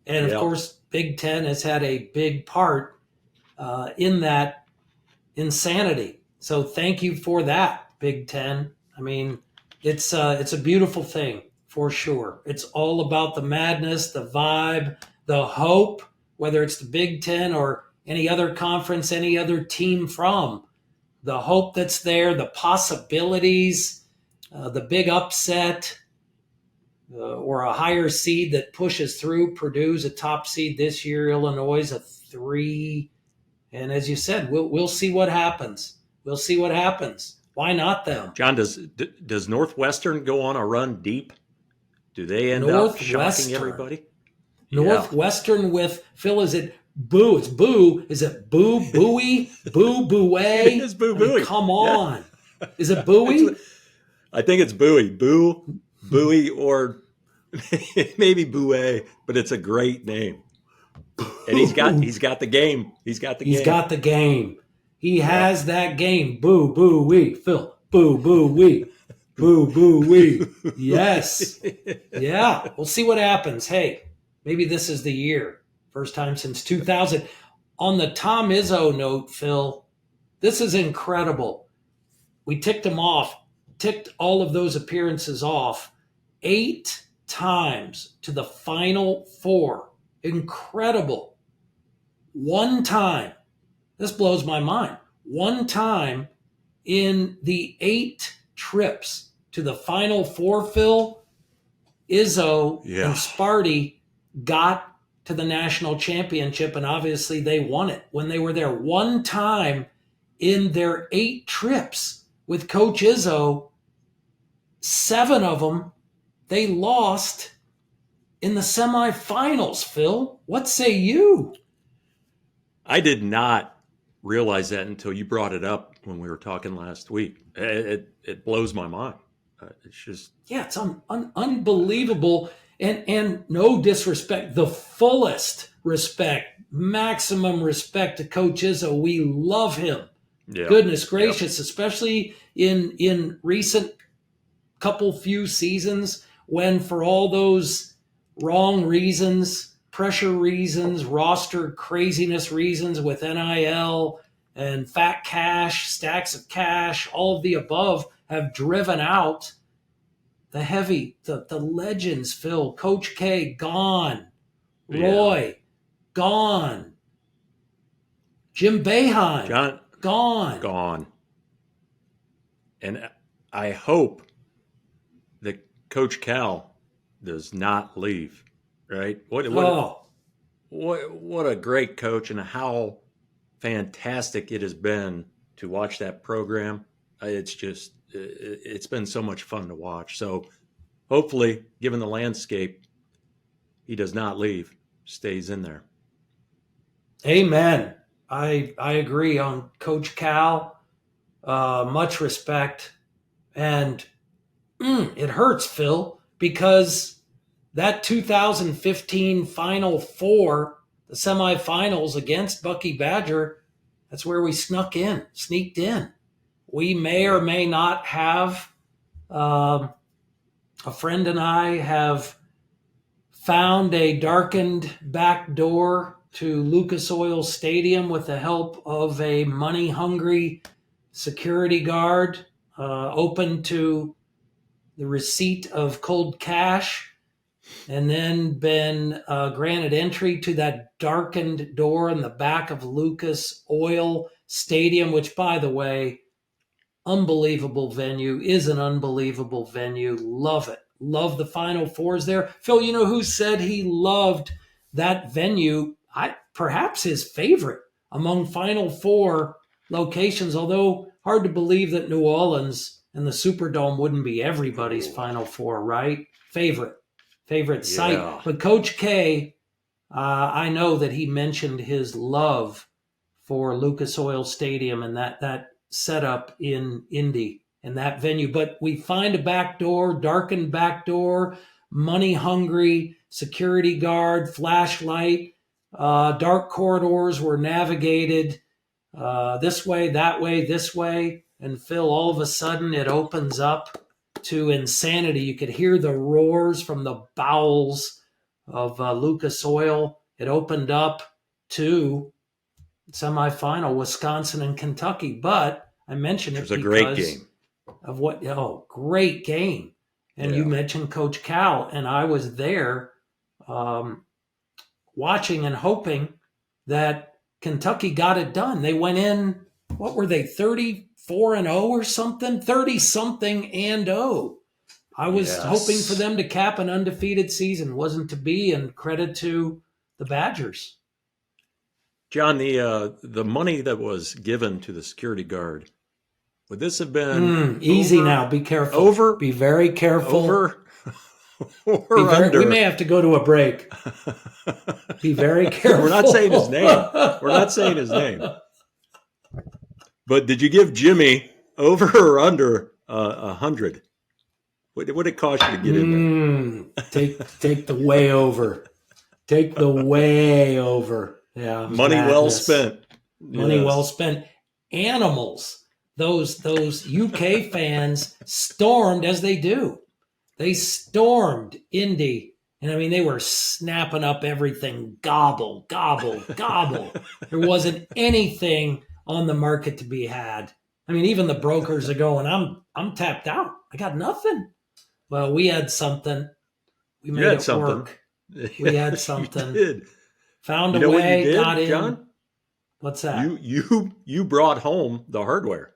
And of Yeah. course, Big Ten has had a big part in that insanity. So thank you for that, Big Ten. I mean, it's a beautiful thing for sure. It's all about the madness, the vibe, the hope, whether it's the Big Ten or any other conference, any other team from the hope that's there, the possibilities, the big upset, or a higher seed that pushes through. Purdue's a top seed this year. Illinois is a 3. And as you said, we'll see what happens. We'll see what happens. Why not them? John, does Northwestern go on a run deep? Do they end up shocking Northwestern. everybody? Yeah. Northwestern with Phil. Is it Boo? It's Boo. Is it Boo Booey? Boo It Booey? is Boo I mean, Booey. come Yeah. on. Is it Booey? I think it's Bowie. Bowie, or maybe Bouet, but it's a great name. And he's got the game. He's got the game. He has that game. Boo boo wee. Phil. Boo boo wee. Boo boo wee. Yes. Yeah. We'll see what happens. Hey, maybe this is the year. First time since 2000. On the Tom Izzo note, Phil, this is incredible. We ticked all of those appearances off 8 times to the Final Four. Incredible. One time, this blows my mind, one time in the 8 trips to the Final Four, Phil, Izzo and Sparty got to the national championship, and obviously they won it when they were there. One time in their 8 trips with Coach Izzo, 7 of them, they lost in the semifinals, Phil. What say you? I did not realize that until you brought it up when we were talking last week. It blows my mind. It's just... Yeah, it's unbelievable. And no disrespect, the fullest respect, maximum respect to Coach Izzo. We love him. Yeah. Goodness gracious, especially in recent few seasons when, for all those wrong reasons, pressure reasons, roster craziness reasons with NIL and fat cash, stacks of cash, all of the above have driven out the legends, Phil. Coach K, gone. Roy, gone. Jim Boeheim, John, gone. And I hope that Coach Cal does not leave, right? What a great coach, and how fantastic it has been to watch that program. It's been so much fun to watch. So hopefully, given the landscape, he does not leave, stays in there. Amen. I agree on Coach Cal. Much respect. And it hurts, Phil, because that 2015 Final Four, the semifinals against Bucky Badger, that's where we sneaked in. We may or may not have, a friend and I have found a darkened back door to Lucas Oil Stadium with the help of a money-hungry security guard, open to the receipt of cold cash, and then been granted entry to that darkened door in the back of Lucas Oil Stadium, which, by the way, unbelievable venue, is an unbelievable venue. Love it. Love the Final Fours there. Phil, you know who said he loved that venue? Perhaps his favorite among Final Four locations, although hard to believe that New Orleans and the Superdome wouldn't be everybody's Final Four, right? Favorite site. But Coach K, I know that he mentioned his love for Lucas Oil Stadium and that setup in Indy and that venue. But we find a back door, darkened back door, money hungry security guard, flashlight, dark corridors were navigated this way, that way, this way. And Phil, all of a sudden it opens up to insanity. You could hear the roars from the bowels of Lucas Oil. It opened up to semifinal Wisconsin and Kentucky, but I mentioned Which it was a great because game. of great game. And you mentioned Coach Cal, and I was there watching and hoping that Kentucky got it done. They went in, what were they, 34-0 or something? 30-something and 0. I was hoping for them to cap an undefeated season. Wasn't to be, and credit to the Badgers. John, the money that was given to the security guard, would this have been easy now? Be careful. Be very careful. Over or under? We may have to go to a break. Be very careful. We're not saying his name. But did you give Jimmy over or under 100? What would it cost you to get in there? Take the way over. Take the way over. Yeah, money well spent. Money well spent. Animals. Those UK fans stormed, as they do. They stormed Indy. And I mean, they were snapping up everything. Gobble, gobble, gobble. There wasn't anything on the market to be had. I mean, even the brokers are going, I'm tapped out. I got nothing. Well, we had something. We made it work. We had something. You did. Found a way, got in. John? What's that? You brought home the hardware.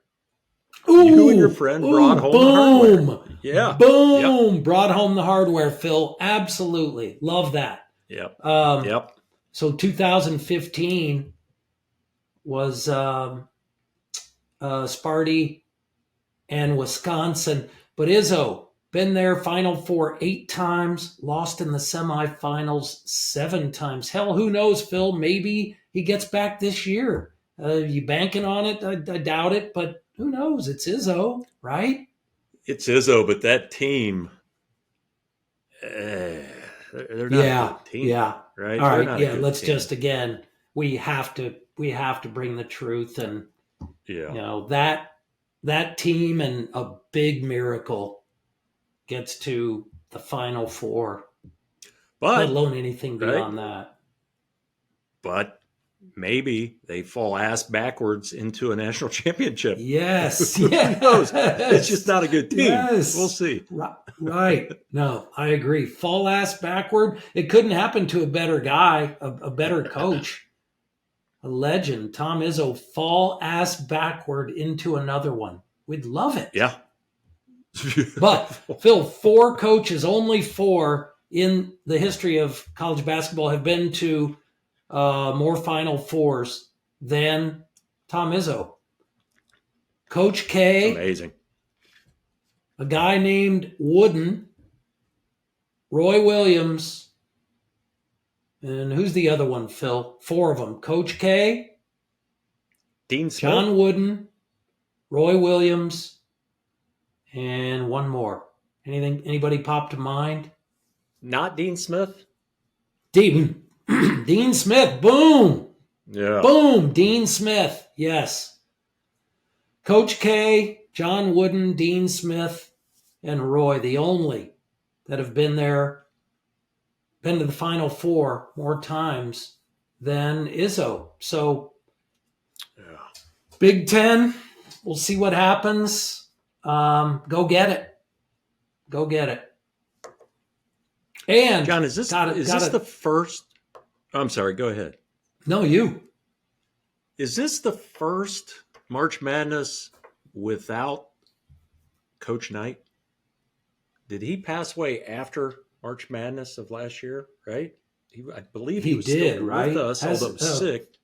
Ooh, you and your friend brought home the hardware. Yeah. Boom. Yep. Brought home the hardware, Phil. Absolutely. Love that. Yep. So 2015 was Sparty and Wisconsin. But Izzo, been there, Final Four 8 times, lost in the semifinals 7 times. Hell, who knows, Phil? Maybe he gets back this year. You banking on it? I doubt it, but who knows? It's Izzo, right? It's Izzo, but that team, they're not a good team. Yeah. Right? All right. Yeah. Let's just, again, we have to bring the truth, and that team and a big miracle gets to the Final Four, let alone anything beyond that. But maybe they fall ass backwards into a national championship. Yes. Who knows? It's just not a good team. Yes. We'll see. Right. No, I agree. Fall ass backward. It couldn't happen to a better guy, a better coach, a legend. Tom Izzo, fall ass backward into another one. We'd love it. Yeah. But, Phil, 4 coaches, only 4 in the history of college basketball have been to more Final Fours than Tom Izzo. Coach K. Amazing. A guy named Wooden, Roy Williams, and who's the other one, Phil? 4 of them. Coach K. Dean Smith. John Wooden, Roy Williams, and one more. Anybody pop to mind? Not Dean Smith? Dean Smith. Boom. Yeah. Boom. Dean Smith. Yes. Coach K, John Wooden, Dean Smith, and Roy, the only that have been there, been to the Final Four more times than Izzo. So, Big Ten, we'll see what happens. Go get it. Go get it. And John, is this the first? I'm sorry. Go ahead. No, you. Is this the first March Madness without Coach Knight? Did he pass away after March Madness of last year? Right? I believe he was still with us, although sick.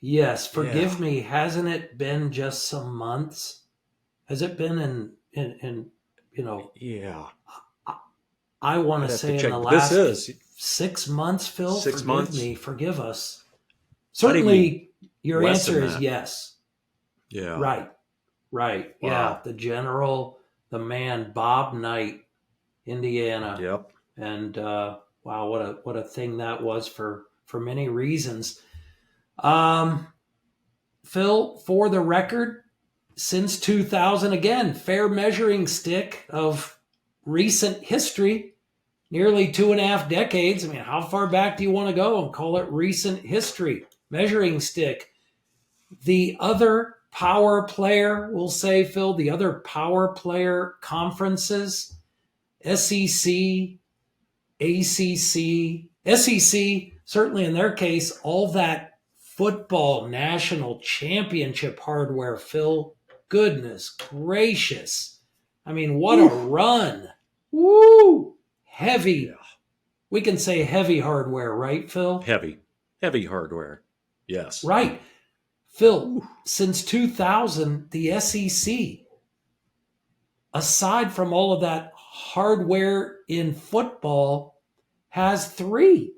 Yes. Forgive me. Hasn't it been just some months? Has it been in Yeah. I want to say in the last 6 months, Phil. 6 months. Forgive us. Certainly, your answer is yes. Yeah. Right. Wow. Yeah. The general, the man, Bob Knight, Indiana. Yep. And wow, what a thing that was for many reasons. Phil, for the record, since 2000, again, fair measuring stick of recent history, nearly 2.5 decades. I mean, how far back do you want to go and call it recent history? Measuring stick. The other power player, we'll say, Phil, the other power player conferences, SEC, ACC, SEC, certainly in their case, all that football national championship hardware, Phil. Goodness gracious. I mean, what a run. Woo! Heavy. Yeah. We can say heavy hardware, right, Phil? Heavy hardware. Yes. Right. Phil, since 2000, the SEC, aside from all of that hardware in football, has 3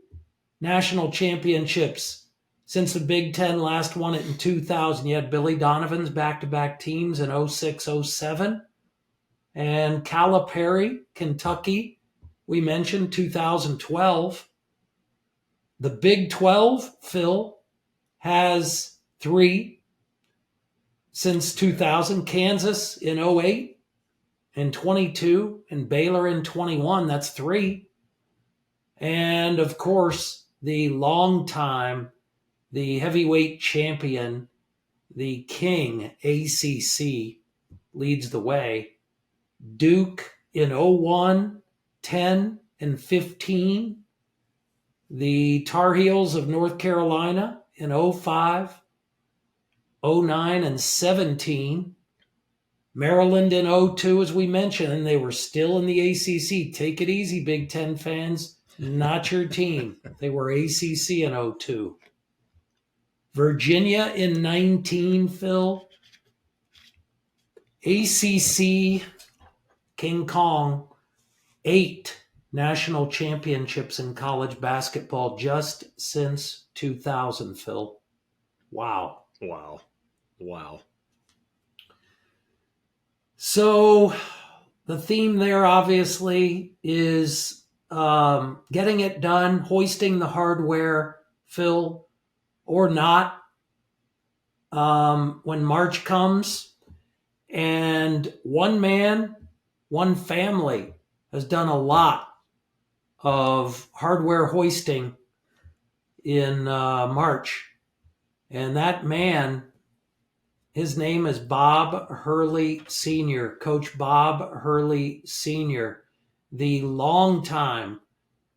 national championships since the Big Ten last won it in 2000. You had Billy Donovan's back-to-back teams in 06, 07. And Calipari, Kentucky, we mentioned 2012. The Big 12, Phil, has 3 since 2000. Kansas in 08 and 22, and Baylor in 21. That's 3. And of course, the heavyweight champion, the King ACC, leads the way. Duke in 01, 10, and 15. The Tar Heels of North Carolina in 05, 09, and 17. Maryland in 02, as we mentioned, and they were still in the ACC. Take it easy, Big Ten fans. Not your team. They were ACC in 02. Virginia in 19, Phil. ACC, King Kong, 8 national championships in college basketball just since 2000, Phil. Wow. Wow. So the theme there obviously is getting it done, hoisting the hardware, Phil, or not, when March comes. And one man, one family has done a lot of hardware hoisting in March. And that man, his name is Bob Hurley Sr., Coach Bob Hurley Sr., the longtime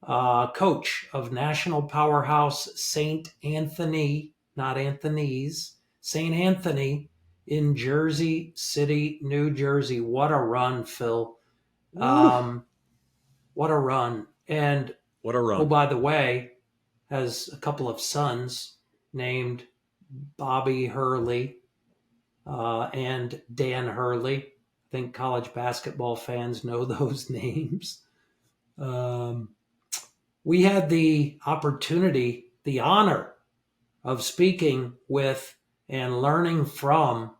coach of national powerhouse St. Anthony, not Anthony's, St. Anthony in Jersey City, New Jersey. What a run, Phil. What a run. And, What a run. oh, by the way, has a couple of sons named Bobby Hurley and Dan Hurley. I think college basketball fans know those names. We had the opportunity, the honor of speaking with and learning from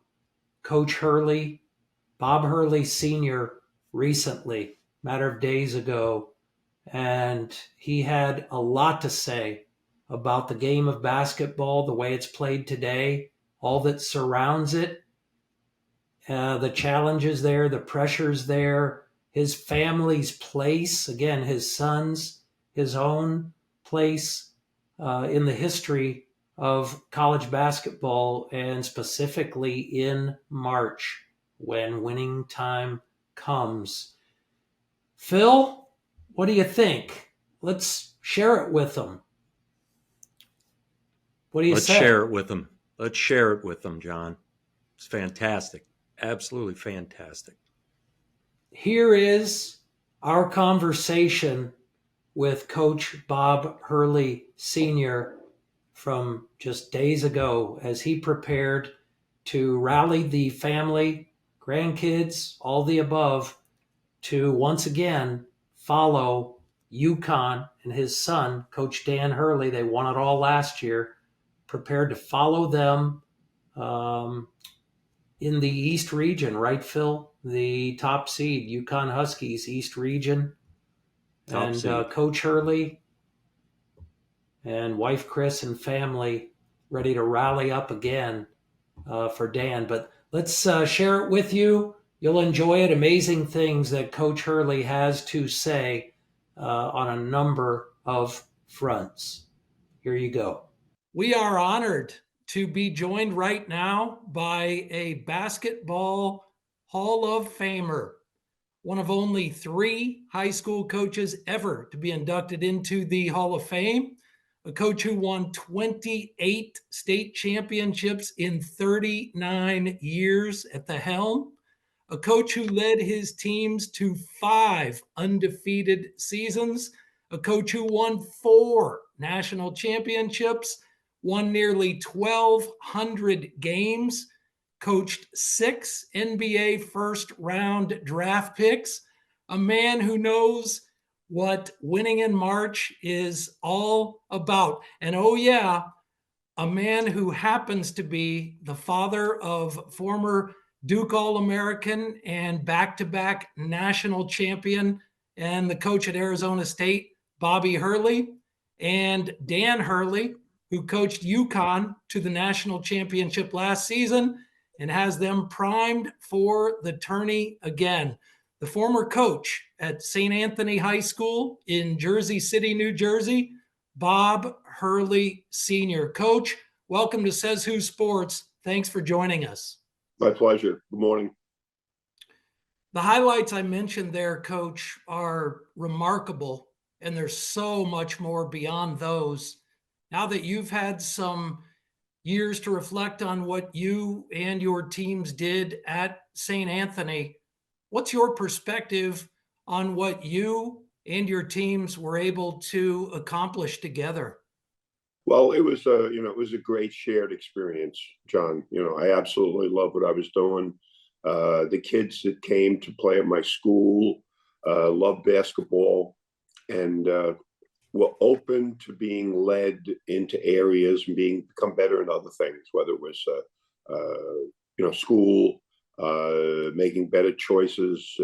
Coach Hurley, Bob Hurley Sr., recently, matter of days ago. And he had a lot to say about the game of basketball, the way it's played today, all that surrounds it, the challenges there, the pressures there, his family's place, again, his sons, his own place in the history of college basketball, and specifically in March when winning time comes. Phil, what do you think? Let's share it with them. What do you say? Let's share it with them, John. It's fantastic. Absolutely fantastic. Here is our conversation with Coach Bob Hurley Sr. from just days ago as he prepared to rally the family, grandkids, all the above, to once again follow UConn and his son, Coach Dan Hurley. They won it all last year. Prepared to follow them in the East region, right, Phil? The top seed, UConn Huskies, East region. And Coach Hurley and wife Chris and family ready to rally up again for Dan. But let's share it with you. You'll enjoy it. Amazing things that Coach Hurley has to say on a number of fronts. Here you go. We are honored to be joined right now by a basketball Hall of Famer, one of only 3 high school coaches ever to be inducted into the Hall of Fame, a coach who won 28 state championships in 39 years at the helm, a coach who led his teams to 5 undefeated seasons, a coach who won 4 national championships, won nearly 1,200 games, coached 6 NBA first round draft picks, a man who knows what winning in March is all about. And oh, yeah, a man who happens to be the father of former Duke All-American and back-to-back national champion and the coach at Arizona State, Bobby Hurley, and Dan Hurley, who coached UConn to the national championship last season and has them primed for the tourney again. The former coach at St. Anthony High School in Jersey City, New Jersey, Bob Hurley Sr. Coach, welcome to Says Who Sports. Thanks for joining us. My pleasure. Good morning. The highlights I mentioned there, Coach, are remarkable, and there's so much more beyond those. Now that you've had some years to reflect on what you and your teams did at St. Anthony, what's your perspective on what you and your teams were able to accomplish together? Well, it was a great shared experience, John. I absolutely love what I was doing. The kids that came to play at my school loved basketball and were open to being led into areas and become better in other things, whether it was school, making better choices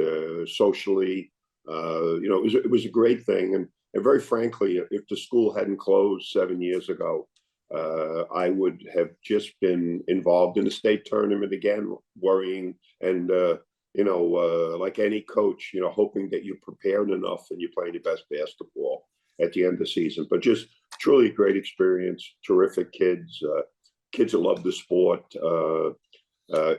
socially. It was a great thing. And very frankly, if the school hadn't closed 7 years ago, I would have just been involved in the state tournament again, worrying and, like any coach, hoping that you're prepared enough and you're playing your best basketball at the end of the season. But just truly a great experience, terrific kids, kids that love the sport.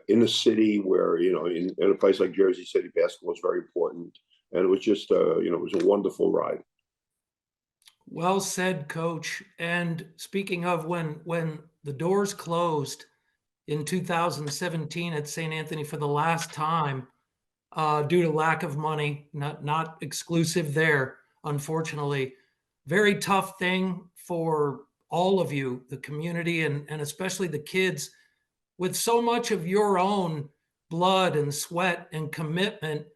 In a city where, in a place like Jersey City, basketball is very important. And it was just, it was a wonderful ride. Well said, Coach. And speaking of when the doors closed in 2017 at St. Anthony for the last time, due to lack of money, not exclusive there, unfortunately, very tough thing for all of you, the community, and especially the kids, with so much of your own blood and sweat and commitment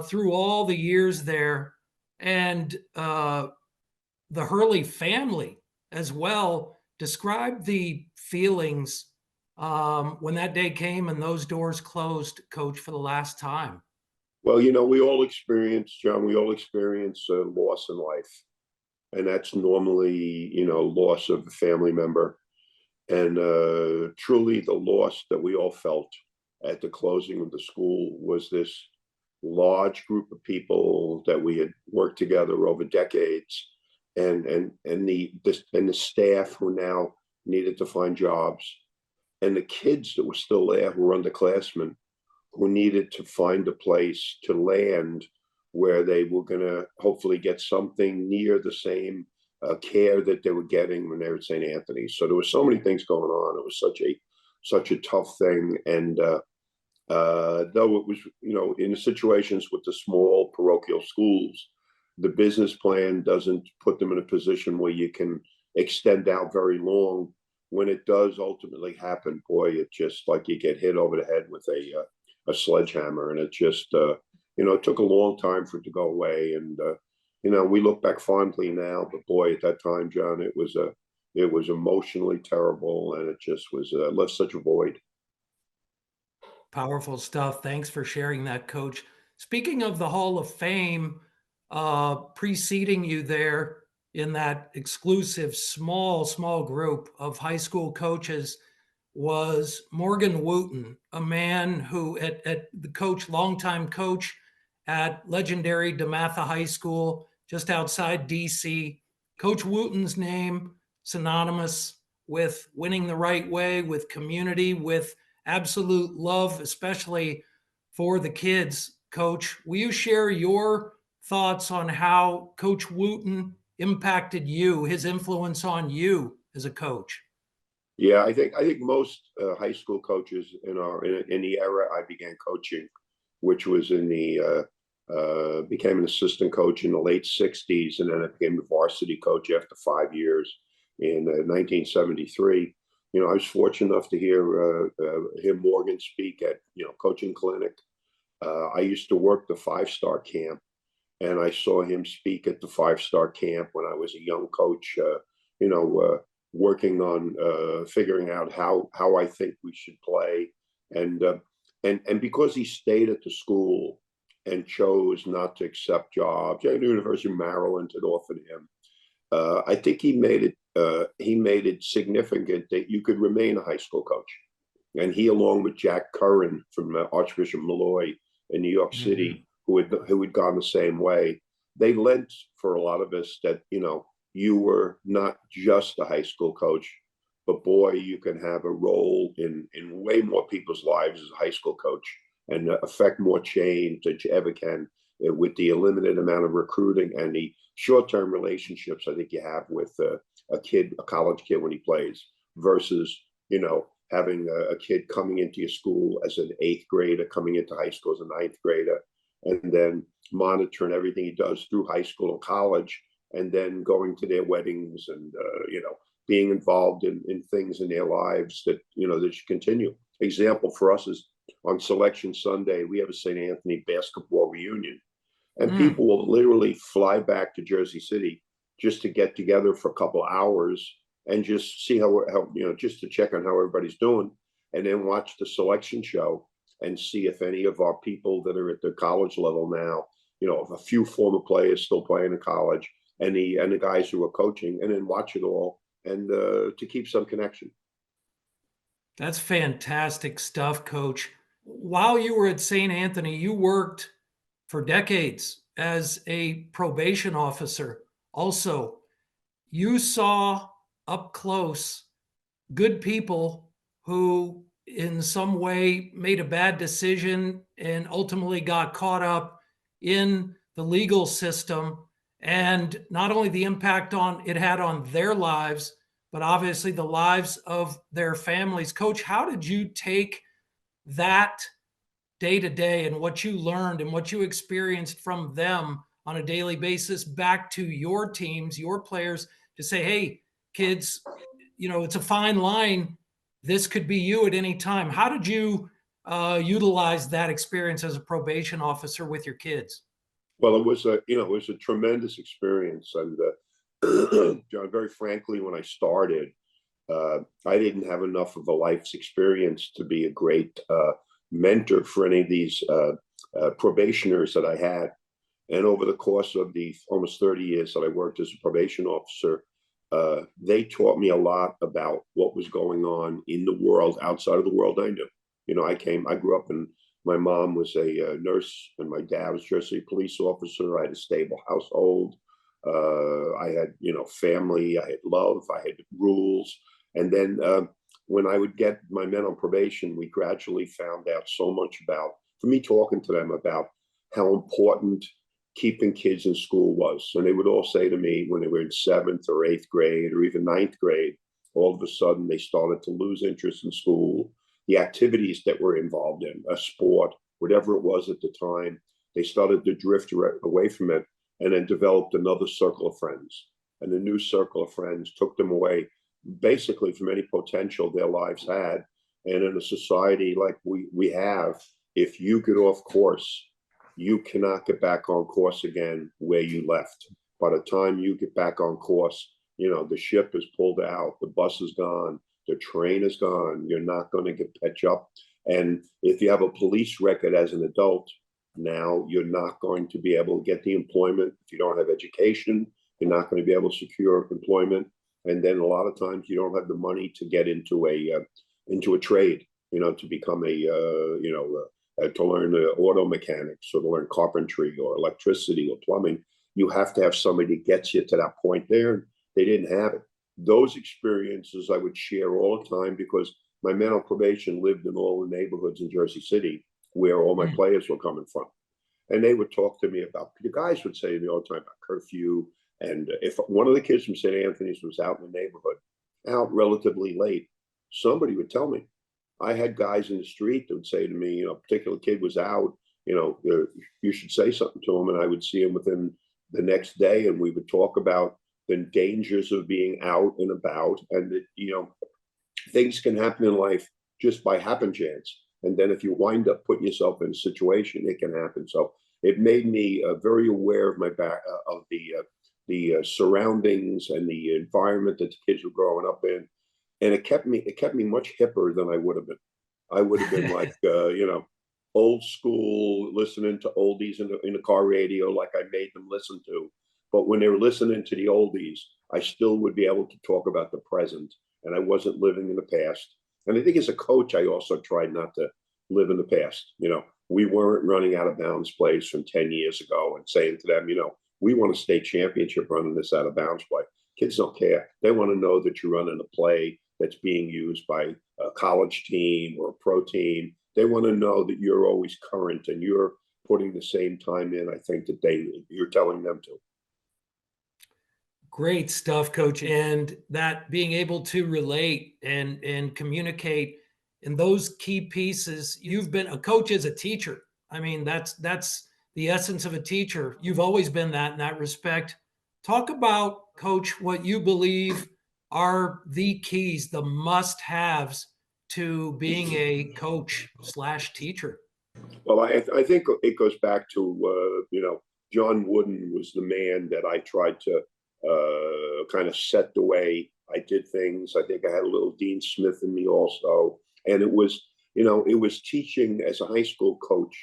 through all the years there. And the Hurley family as well. Describe the feelings when that day came and those doors closed, Coach, for the last time. Well, we all experience, John, we all experience loss in life. And that's normally, loss of a family member. And truly the loss that we all felt at the closing of the school was this large group of people that we had worked together over decades, and the staff who now needed to find jobs, and the kids that were still there who were underclassmen who needed to find a place to land where they were going to hopefully get something near the same care that they were getting when they were at St. Anthony's. So there were so many things going on. It was such a tough thing. And though it was, in the situations with the small parochial schools, the business plan doesn't put them in a position where you can extend out very long. When it does ultimately happen, boy, it just like you get hit over the head with a sledgehammer. And it just, it took a long time for it to go away. And, we look back fondly now, but boy, at that time, John, it was emotionally terrible. And it just was left such a void. Powerful stuff. Thanks for sharing that, Coach. Speaking of the Hall of Fame, preceding you there in that exclusive small group of high school coaches was Morgan Wooten, a man who longtime coach at legendary DeMatha High School, just outside DC. Coach Wooten's name synonymous with winning the right way, with community, with absolute love, especially for the kids. Coach, will you share your thoughts on how Coach Wooten impacted you, his influence on you as a coach? Yeah, I think most high school coaches in the era I began coaching, which was in the became an assistant coach in the late '60s, and then I became a varsity coach after 5 years in 1973. I was fortunate enough to hear Morgan speak at coaching clinic. I used to work the 5-star camp, and I saw him speak at the 5-star camp when I was a young coach. Working on figuring out how I think we should play, and and because he stayed at the school and chose not to accept jobs at the University of Maryland had offered him. I think he made it significant that you could remain a high school coach, and he, along with Jack Curran from Archbishop Malloy in New York City, who had gone the same way, they lent for a lot of us that you were not just a high school coach, but boy, you can have a role in way more people's lives as a high school coach and affect more change than you ever can with the limited amount of recruiting and the short-term relationships I think you have with a college kid when he plays versus, having a kid coming into your school as an 8th grader, coming into high school as a 9th grader, and then monitoring everything he does through high school and college, and then going to their weddings and being involved in things in their lives that that should continue. Example for us is on Selection Sunday we have a St. Anthony basketball reunion, and people will literally fly back to Jersey City just to get together for a couple hours and just see how just to check on how everybody's doing, and then watch the selection show and see if any of our people that are at the college level now, a few former players still playing in college, and the guys who are coaching, and then watch it all and to keep some connection. That's fantastic stuff, Coach. While you were at St. Anthony, you worked for decades as a probation officer. Also, you saw up close good people who in some way made a bad decision and ultimately got caught up in the legal system, and not only the impact it had on their lives, but obviously the lives of their families. Coach, how did you take that day to day and what you learned and what you experienced from them on a daily basis back to your teams, your players, to say, hey, kids, it's a fine line. This could be you at any time. How did you utilize that experience as a probation officer with your kids? Well, it was a tremendous experience, and John, very frankly, when I started, I didn't have enough of a life's experience to be a great mentor for any of these probationers that I had. And over the course of the almost 30 years that I worked as a probation officer, they taught me a lot about what was going on in the world outside of the world I knew. I grew up in, my mom was a nurse and my dad was just a police officer. I had a stable household. I had, family, I had love, I had rules. And then when I would get my men on probation, we gradually found out so much for me talking to them about how important keeping kids in school was. And they would all say to me when they were in 7th or 8th grade or even 9th grade, all of a sudden they started to lose interest in school, the activities that were involved in, a sport, whatever it was at the time, they started to drift away from it, and then developed another circle of friends. And the new circle of friends took them away basically from any potential their lives had. And in a society like we have, if you get off course, you cannot get back on course again where you left. By the time you get back on course, the ship is pulled out, the bus is gone, the train is gone, you're not going to catch up. And if you have a police record as an adult, now you're not going to be able to get the employment. If you don't have education, you're not going to be able to secure employment. And then a lot of times you don't have the money to get into a trade, to become to learn auto mechanics or to learn carpentry or electricity or plumbing. you have to have somebody that gets you to that point there. They didn't have it. Those experiences I would share all the time because my man on probation lived in all the neighborhoods in Jersey City where all my players were coming from. And they would talk to me about, the guys would say to me all the time about curfew. And if one of the kids from St. Anthony's was out in the neighborhood, out relatively late, somebody would tell me. I had guys in the street that would say to me, a particular kid was out, you should say something to him. And I would see him within the next day and we would talk about the dangers of being out and about and that, things can happen in life just by happen chance. And then if you wind up putting yourself in a situation, it can happen. So it made me very aware of of the surroundings and the environment that the kids were growing up in, and it kept me much hipper than I would have been. I would have been like old school, listening to oldies in the car radio, like I made them listen to. But when they were listening to the oldies, I still would be able to talk about the present, and I wasn't living in the past. And I think as a coach, I also tried not to live in the past. We weren't running out of bounds plays from 10 years ago and saying to them, we want a state championship running this out of bounds play. Kids don't care. They want to know that you're running a play that's being used by a college team or a pro team. They want to know that you're always current and you're putting the same time in, I think, that you're telling them to. Great stuff, Coach. And that being able to relate and communicate in those key pieces, you've been a coach as a teacher. I mean, that's the essence of a teacher. You've always been that in that respect. Talk about, Coach, what you believe are the keys, the must-haves to being a coach / teacher. Well, I think it goes back to, John Wooden was the man that I tried to kind of set the way I did things. I think I had a little Dean Smith in me also. And it was teaching as a high school coach.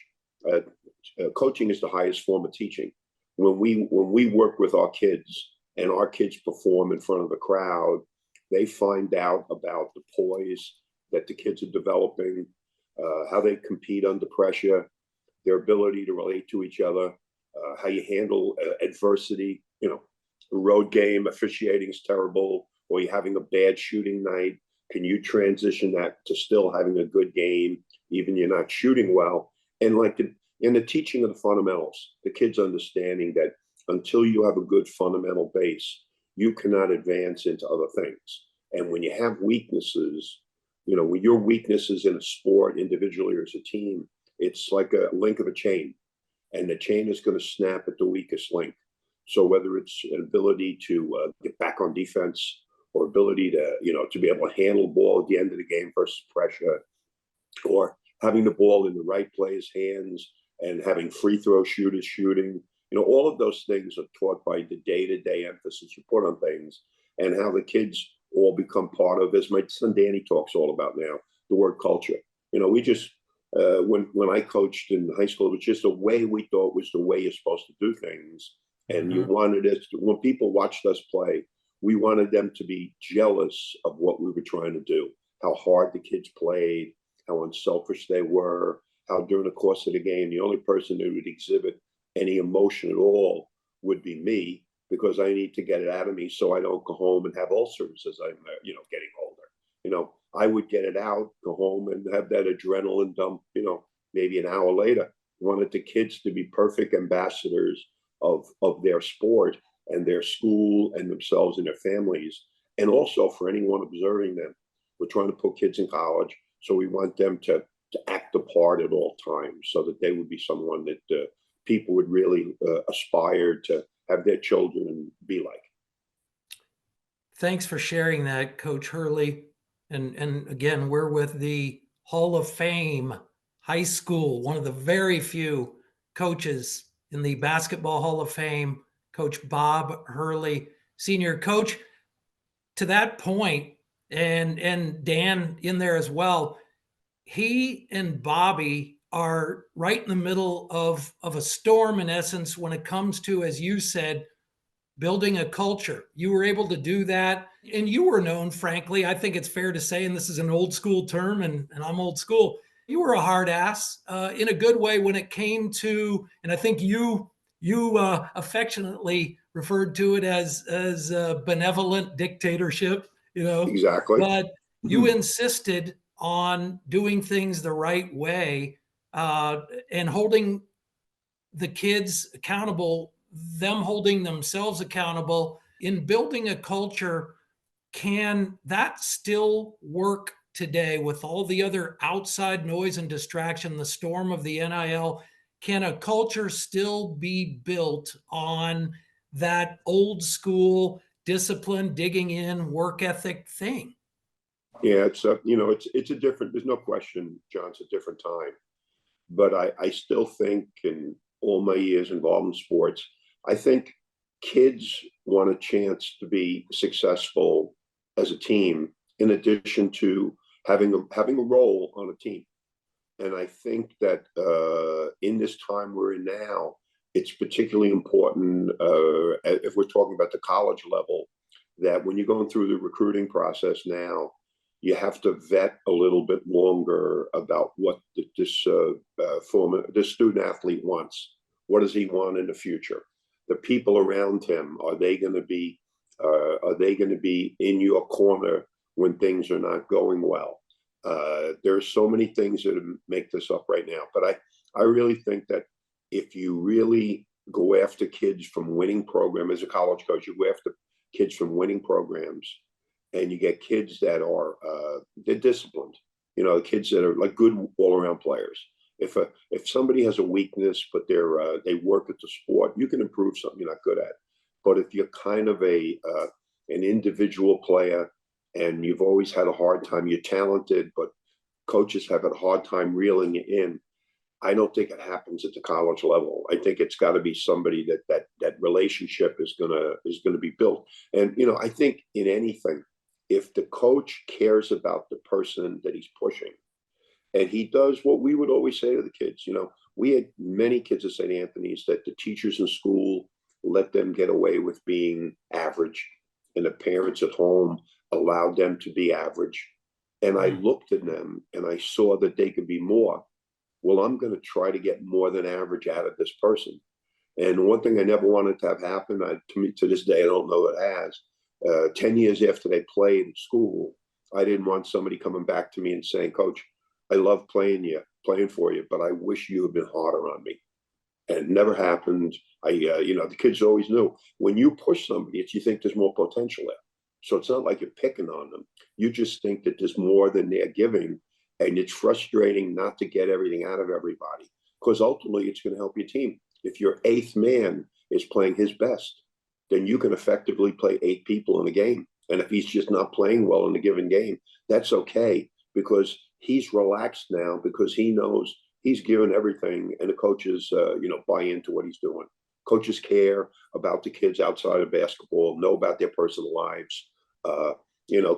Coaching is the highest form of teaching. When we work with our kids and our kids perform in front of a crowd, they find out about the poise that the kids are developing, how they compete under pressure, their ability to relate to each other, how you handle adversity. A road game, officiating is terrible, or you're having a bad shooting night. Can you transition that to still having a good game, even you're not shooting well? And in the teaching of the fundamentals, the kids understanding that until you have a good fundamental base, you cannot advance into other things. And when you have weaknesses, when your weaknesses in a sport, individually or as a team, it's like a link of a chain, and the chain is going to snap at the weakest link. So whether it's an ability to get back on defense or ability to be able to handle the ball at the end of the game versus pressure, or having the ball in the right player's hands and having free throw shooters shooting, all of those things are taught by the day-to-day emphasis you put on things and how the kids all become part of, as my son Danny talks all about now, the word culture. We just, when I coached in high school, it was just a way we thought was the way you're supposed to do things. And you wanted us to, when people watched us play, we wanted them to be jealous of what we were trying to do, how hard the kids played, how unselfish they were, how during the course of the game, the only person who would exhibit any emotion at all would be me, because I need to get it out of me so I don't go home and have ulcers as I'm, getting older. I would get it out, go home and have that adrenaline dump, maybe an hour later. Wanted the kids to be perfect ambassadors of their sport and their school and themselves and their families, and also for anyone observing them. We're trying to put kids in college, so we want them to act the part at all times, so that they would be someone that people would really aspire to have their children be like. Thanks for sharing that, Coach Hurley. And again, we're with the Hall of Fame high school, one of the very few coaches in the Basketball Hall of Fame, Coach Bob Hurley, senior coach. To that point, and Dan in there as well, he and Bobby are right in the middle of a storm, in essence, when it comes to, as you said, building a culture. You were able to do that, and you were known, frankly, I think it's fair to say, and this is an old school term, and I'm old school, you were a hard ass in a good way when it came to, and I think you you affectionately referred to it as benevolent dictatorship, Exactly. but you insisted on doing things the right way, and holding the kids accountable, them holding themselves accountable in building a culture. Can that still work today with all the other outside noise and distraction, the storm of the NIL? Can a culture still be built on that old school discipline, digging in, work ethic thing? Yeah, it's a different. There's no question, John. It's a different time, but I still think, in all my years involved in sports, I think kids want a chance to be successful as a team, in addition to having a role on a team. And I think that in this time we're in now, it's particularly important, if we're talking about the college level, that when you're going through the recruiting process now, you have to vet a little bit longer about what this student athlete wants. What does he want in the future? The people around him, are they going to be in your corner when things are not going well? There's so many things that make this up right now, but I really think that if you really go after kids from winning programs, as a college coach, you go after kids from winning programs, and you get kids that are they're disciplined. Kids that are like good all around players. If somebody has a weakness, but they work at the sport, you can improve something you're not good at. But if you're kind of an individual player, and you've always had a hard time, you're talented, but coaches have a hard time reeling you in. I don't think it happens at the college level. I think it's got to be somebody that relationship is gonna be built. And I think in anything, if the coach cares about the person that he's pushing, and he does what we would always say to the kids, we had many kids at St. Anthony's that the teachers in school let them get away with being average, and the parents at home allowed them to be average. And I looked at them and I saw that they could be more. Well, I'm going to try to get more than average out of this person. And one thing I never wanted to have happen, to this day, I don't know it has. 10 years after they played in school, I didn't want somebody coming back to me and saying, Coach, I love playing for you, but I wish you had been harder on me. And it never happened. The kids always knew, when you push somebody, you think there's more potential there. So it's not like you're picking on them. You just think that there's more than they're giving. And it's frustrating not to get everything out of everybody, because ultimately it's going to help your team. If your eighth man is playing his best, then you can effectively play 8 people in a game. And if he's just not playing well in a given game, that's okay, because he's relaxed now, because he knows he's given everything, and the coaches, buy into what he's doing. Coaches care about the kids outside of basketball, know about their personal lives,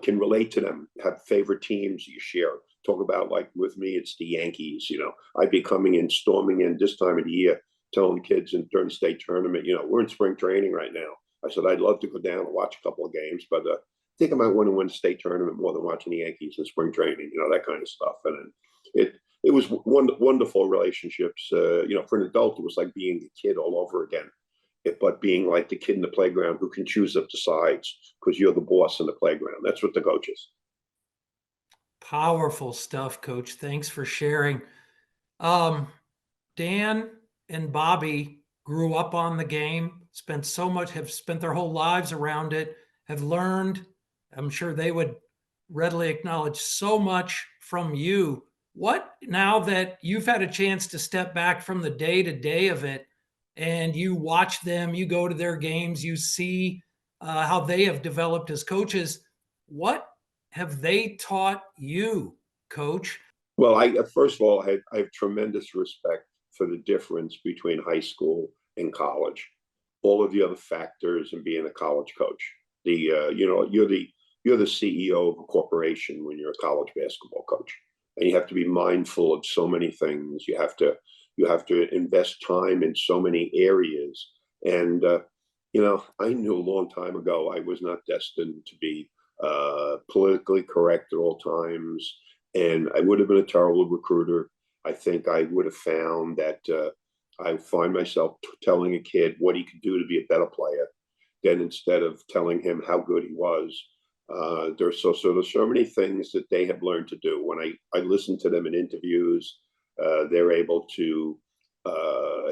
can relate to them, have favorite teams you share. Talk about, like with me, it's the Yankees. I'd be storming in this time of the year, telling kids during the state tournament, we're in spring training right now. I said, I'd love to go down and watch a couple of games, but I think I might want to win the state tournament more than watching the Yankees in spring training, that kind of stuff. And it was wonderful relationships. For an adult, it was like being a kid all over again. But being like the kid in the playground who can choose up the sides because you're the boss in the playground. That's what the coach is. Powerful stuff, Coach. Thanks for sharing. Dan and Bobby grew up on the game, have spent their whole lives around it, have learned. I'm sure they would readily acknowledge so much from you. What, now that you've had a chance to step back from the day to day of it, and you watch them, you go to their games, you see how they have developed as coaches, what have they taught you, Coach? Well, first of all, I have tremendous respect for the difference between high school and college. All of the other factors in being a college coach. You're the CEO of a corporation when you're a college basketball coach, and you have to be mindful of so many things. You have to invest time in so many areas. And I knew a long time ago I was not destined to be politically correct at all times, and I would have been a terrible recruiter. I think I would have found that I find myself telling a kid what he could do to be a better player, then instead of telling him how good he was. There's so many things that they have learned to do. When I listen to them in interviews, they're able to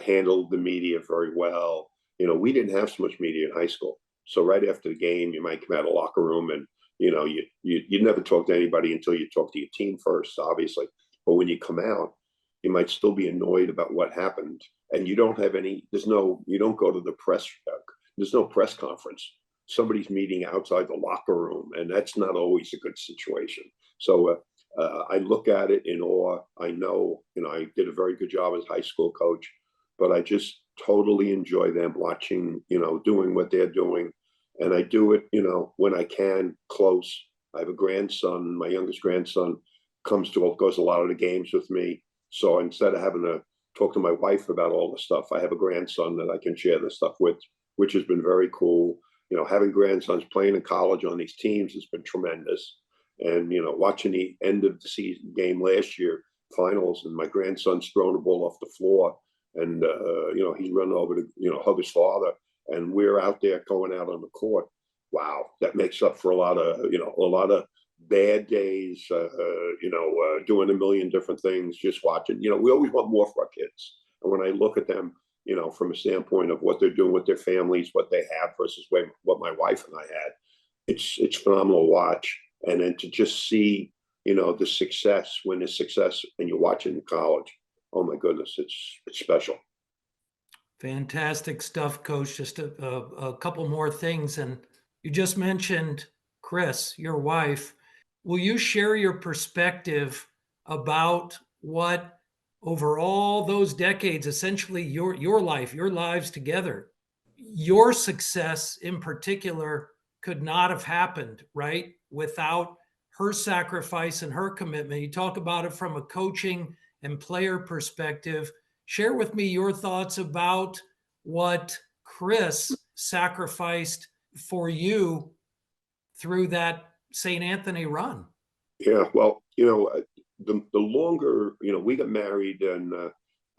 handle the media very well. We didn't have so much media in high school. So right after the game, you might come out of the locker room and, you never talk to anybody until you talk to your team first, obviously. But when you come out, you might still be annoyed about what happened. And you don't have you don't go to the press, there's no press conference. Somebody's meeting outside the locker room, and that's not always a good situation. So I look at it in awe. I know, I did a very good job as high school coach, but I just totally enjoy them watching, doing what they're doing. And I do it, when I can, close. I have a grandson. My youngest grandson goes a lot of the games with me. So instead of having to talk to my wife about all the stuff, I have a grandson that I can share this stuff with, which has been very cool. Having grandsons playing in college on these teams has been tremendous. And, watching the end of the season game last year, finals, and my grandson's throwing the ball off the floor, and, he's running over to, hug his father, and we're out there going out on the court. Wow, that makes up for a lot of bad days, doing a million different things, just watching. We always want more for our kids. And when I look at them, from a standpoint of what they're doing with their families, what they have versus what my wife and I had, it's phenomenal to watch. And then to just see, the success, when it's success and you watch it in college, oh my goodness, it's special. Fantastic stuff, Coach. Just a couple more things. And you just mentioned Chris, your wife. Will you share your perspective about what, over all those decades, essentially your life, your lives together, your success in particular could not have happened, right, without her sacrifice and her commitment? You talk about it from a coaching and player perspective. Share with me your thoughts about what Chris sacrificed for you through that St. Anthony run. Yeah, well, the longer, we got married, and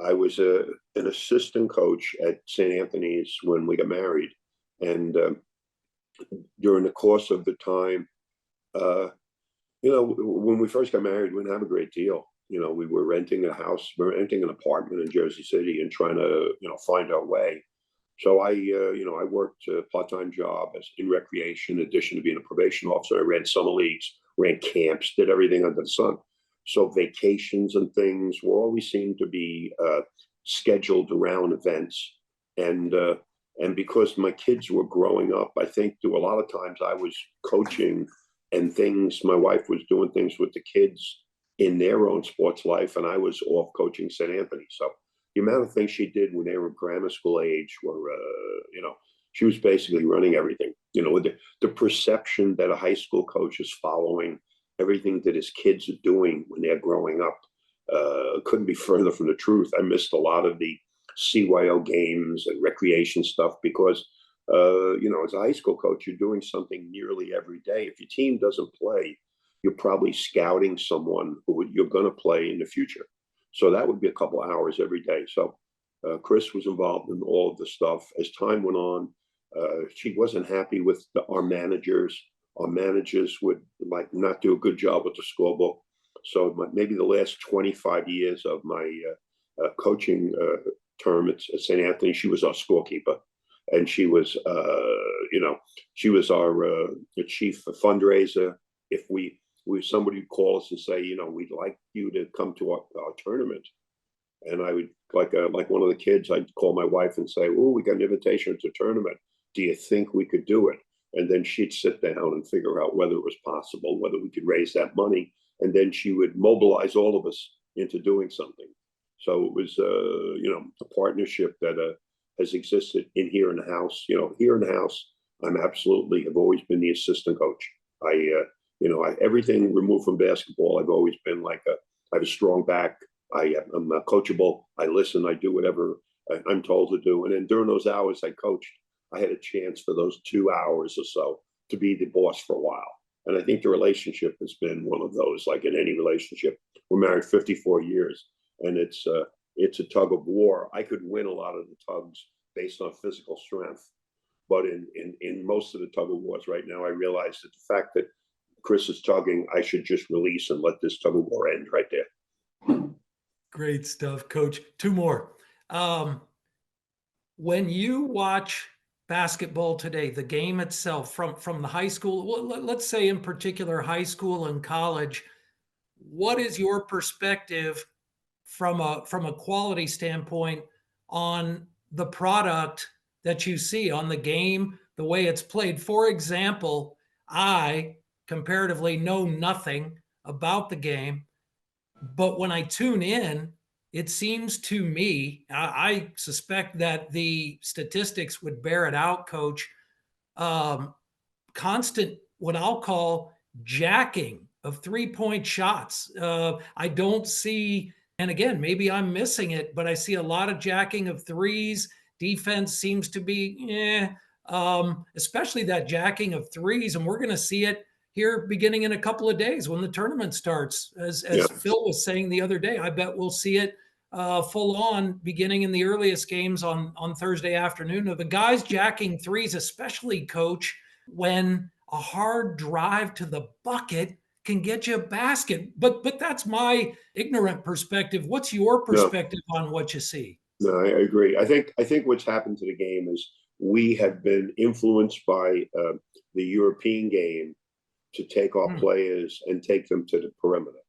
I was an assistant coach at St. Anthony's when we got married. And during the course of the time, when we first got married, we didn't have a great deal. We were renting a house, we were renting an apartment in Jersey City and trying to, find our way. So I worked a part-time job in recreation, in addition to being a probation officer. I ran summer leagues, ran camps, did everything under the sun. So vacations and things were always seemed to be scheduled around events. And because my kids were growing up, I think a lot of times I was coaching and things, my wife was doing things with the kids in their own sports life, and I was off coaching St. Anthony. So the amount of things she did when they were grammar school age were, she was basically running everything. With the perception that a high school coach is following everything that his kids are doing when they're growing up couldn't be further from the truth. I missed a lot of the CYO games and recreation stuff because, as a high school coach, you're doing something nearly every day. If your team doesn't play, you're probably scouting someone who you're going to play in the future. So that would be a couple hours every day. So Chris was involved in all of the stuff. As time went on, she wasn't happy with our managers. Our managers would not do a good job with the scorebook. So maybe the last 25 years of my coaching term at St. Anthony, she was our scorekeeper. And she was, she was our chief fundraiser. If somebody would call us and say, we'd like you to come to our tournament. And I would, like one of the kids, I'd call my wife and say, oh, we got an invitation to a tournament. Do you think we could do it? And then she'd sit down and figure out whether it was possible, whether we could raise that money. And then she would mobilize all of us into doing something. So it was, a partnership that has existed here in the house. Here in the house, have always been the assistant coach. Everything removed from basketball, I've always been I have a strong back. I'm coachable. I listen. I do whatever I'm told to do. And then during those hours I coached, I had a chance for those 2 hours or so to be the boss for a while. And I think the relationship has been one of those, like in any relationship. We're married 54 years, and it's it's a tug of war. I could win a lot of the tugs based on physical strength. But in most of the tug of wars right now, I realize that the fact that Chris is tugging, I should just release and let this tug of war end right there. Great stuff, Coach. Two more. When you watch basketball today, the game itself from the high school, let's say in particular high school and college, what is your perspective from a quality standpoint on the product that you see, on the game, the way it's played? For example, I comparatively know nothing about the game, but when I tune in, it seems to me, I suspect that the statistics would bear it out, Coach. Um, Constant, what I'll call jacking of 3-point shots. I don't see, and again, maybe I'm missing it, but I see a lot of jacking of threes. Defense seems to be, especially that jacking of threes. And we're going to see it here beginning in a couple of days when the tournament starts. As Yeah. Phil was saying the other day, I bet we'll see it full on beginning in the earliest games on Thursday afternoon. Of the guys jacking threes, especially, Coach, when a hard drive to the bucket can get you a basket. But that's my ignorant perspective. What's your perspective on what you see? No, I agree. I think what's happened to the game is we have been influenced by the European game to take our players and take them to the perimeter.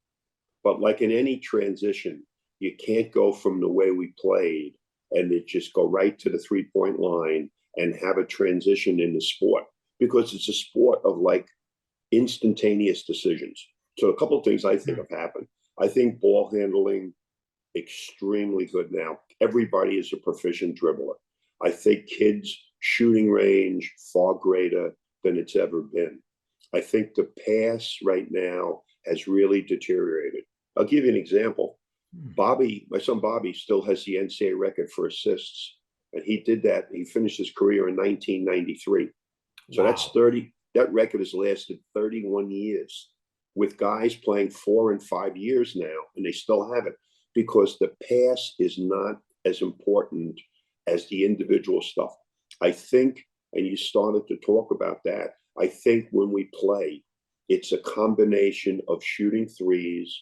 But like in any transition, you can't go from the way we played and it just go right to the 3-point line and have a transition in the sport, because it's a sport of like instantaneous decisions. So a couple of things I think have happened. I think ball handling extremely good now. Everybody is a proficient dribbler. I think kids' shooting range far greater than it's ever been. I think the pass right now has really deteriorated. I'll give you an example. Bobby, my son Bobby, still has the NCAA record for assists. And he did that. He finished his career in 1993. So that's 30. That record has lasted 31 years with guys playing 4 and 5 years now, and they still have it because the pass is not as important as the individual stuff. I think, and you started to talk about that, I think when we play, it's a combination of shooting threes,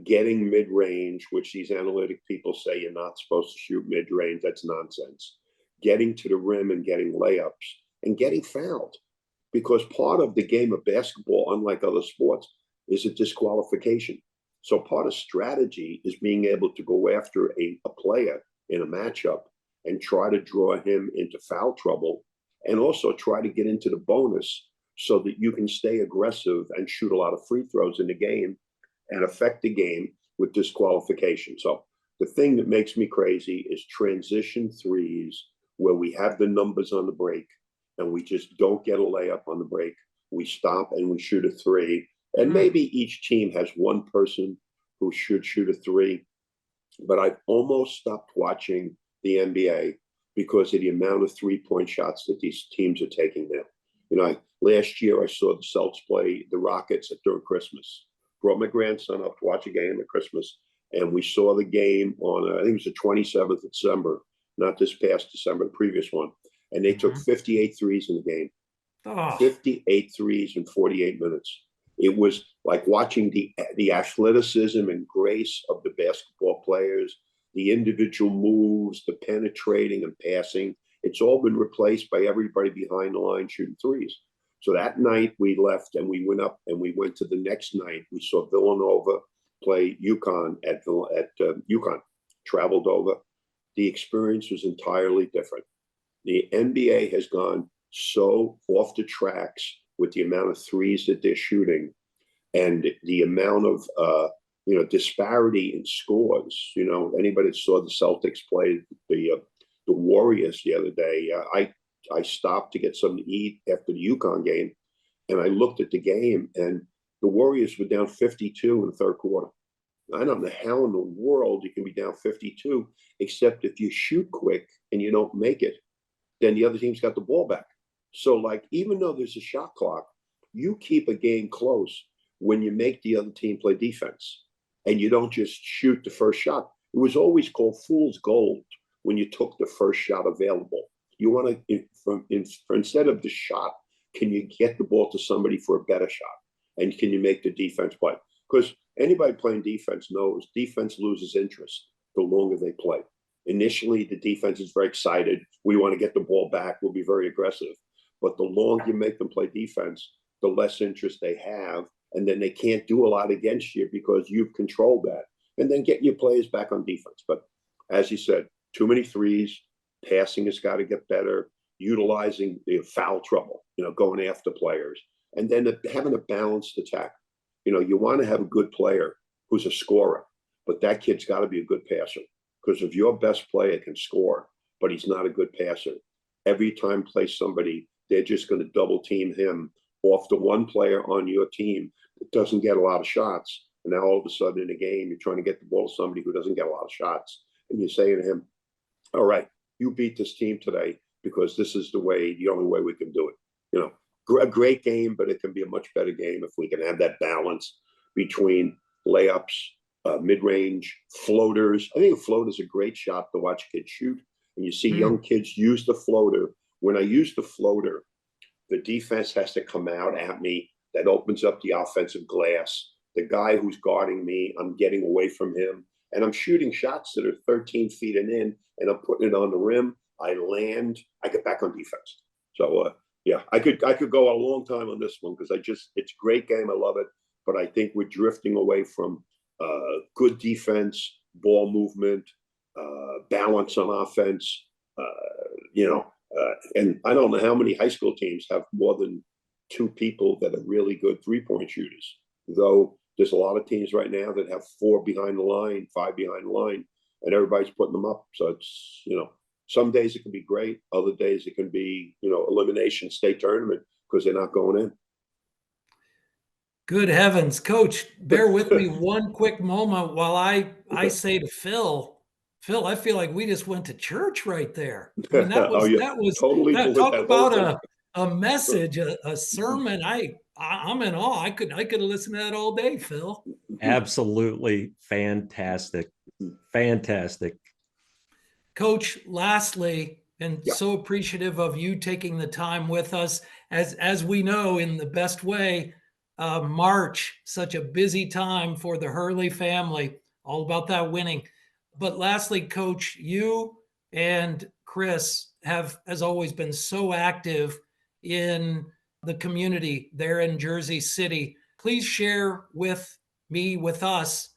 getting mid-range, which these analytic people say you're not supposed to shoot mid-range. That's nonsense. Getting to the rim and getting layups and getting fouled. Because part of the game of basketball, unlike other sports, is a disqualification. So part of strategy is being able to go after a player in a matchup and try to draw him into foul trouble, and also try to get into the bonus so that you can stay aggressive and shoot a lot of free throws in the game and affect the game with disqualification. So the thing that makes me crazy is transition threes where we have the numbers on the break and we just don't get a layup on the break. We stop and we shoot a three. And maybe each team has one person who should shoot a three. But I've almost stopped watching the NBA because of the amount of 3-point shots that these teams are taking now. You know, last year I saw the Celtics play the Rockets during Christmas. Brought my grandson up to watch a game at Christmas, and we saw the game on, I think it was the 27th of December, not this past December, the previous one. And they took 58 threes in the game. 58 threes in 48 minutes. It was like watching the athleticism and grace of the basketball players, the individual moves, the penetrating and passing. It's all been replaced by everybody behind the line shooting threes. So that night we left and we went up and we went to the next night. We saw Villanova play UConn at UConn, traveled over. The experience was entirely different. The NBA has gone so off the tracks with the amount of threes that they're shooting and the amount of disparity in scores. You know, anybody that saw the Celtics play the Warriors the other day, I stopped to get something to eat after the UConn game, and I looked at the game, and the Warriors were down 52 in the third quarter. I don't know how in the world you can be down 52, except if you shoot quick and you don't make it, then the other team's got the ball back. So, like, even though there's a shot clock, you keep a game close when you make the other team play defense, and you don't just shoot the first shot. It was always called fool's gold when you took the first shot available. You want to, instead of the shot, can you get the ball to somebody for a better shot? And can you make the defense play? Because anybody playing defense knows defense loses interest the longer they play. Initially, the defense is very excited. We want to get the ball back. We'll be very aggressive. But the longer you make them play defense, the less interest they have. And then they can't do a lot against you because you've controlled that. And then get your players back on defense. But as you said, too many threes. Passing has got to get better. Utilizing foul trouble, going after players. And then having a balanced attack. You want to have a good player who's a scorer, but that kid's got to be a good passer. Because if your best player can score, but he's not a good passer, every time play somebody, they're just going to double team him off the one player on your team that doesn't get a lot of shots. And now all of a sudden in a game, you're trying to get the ball to somebody who doesn't get a lot of shots. And you're saying to him, all right, you beat this team today because this is the only way we can do it. A great game, but it can be a much better game if we can have that balance between layups, mid-range, floaters. I think a floater is a great shot to watch kids shoot. And you see young kids use the floater. When I use the floater, the defense has to come out at me. That opens up the offensive glass. The guy who's guarding me, I'm getting away from him. And I'm shooting shots that are 13 feet and in, and I'm putting it on the rim. I land, I get back on defense. So, yeah, I could go a long time on this one because it's a great game. I love it. But I think we're drifting away from good defense, ball movement, balance on offense, and I don't know how many high school teams have more than two people that are really good three-point shooters, though there's a lot of teams right now that have 4 behind the line, 5 behind the line, and everybody's putting them up. So it's, some days it can be great. Other days it can be, elimination state tournament because they're not going in. Good heavens, Coach, bear with me one quick moment while I say to Phil, I feel like we just went to church right there. I mean, that was totally talk about a message, a sermon. I'm in awe. I could have listened to that all day, Phil. Absolutely fantastic. Fantastic. Coach, lastly, and so appreciative of you taking the time with us. As we know, in the best way, March, such a busy time for the Hurley family, all about that winning. But lastly, Coach, you and Chris have, as always, been so active in the community there in Jersey City. Please share with us,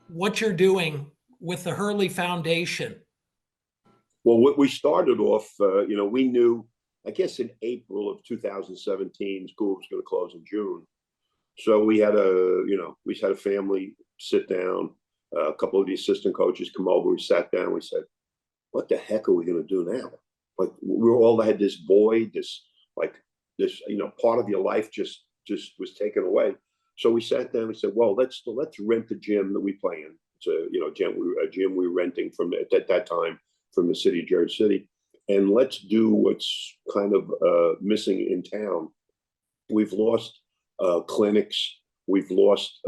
what you're doing with the Hurley Foundation. Well, we started off, we knew, I guess in April of 2017, school was going to close in June. So we had a family sit down, a couple of the assistant coaches come over, we sat down, we said, what the heck are we going to do now? Like we all had this void, this part of your life just was taken away. So we sat down and said, well, let's rent the gym that we play in. It's a gym we were renting from at that time from the city of Jersey City. And let's do what's kind of missing in town. We've lost clinics. We've lost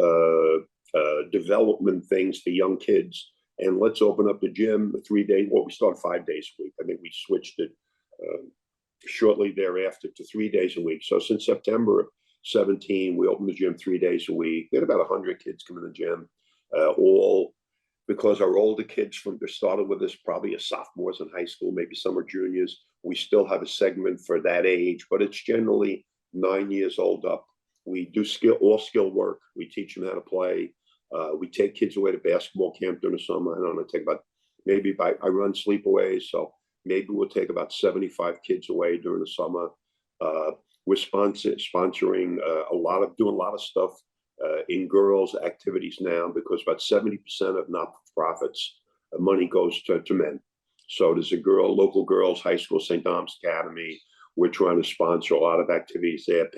development things for young kids. And let's open up the gym 3 days. Well, we start 5 days a week. I think we switched it shortly thereafter to 3 days a week. So since September 17, we opened the gym 3 days a week. We had about 100 kids come in the gym, all because our older kids that started with us probably as sophomores in high school, maybe some are juniors. We still have a segment for that age, but it's generally 9 years old up. We do all skill work. We teach them how to play. We take kids away to basketball camp during the summer. I don't know, I run sleepaways, so maybe we'll take about 75 kids away during the summer. We're sponsoring doing a lot of stuff in girls' activities now, because about 70% of not-for-profits money goes to men. So there's a local girls' high school, St. Dom's Academy. We're trying to sponsor a lot of activities there,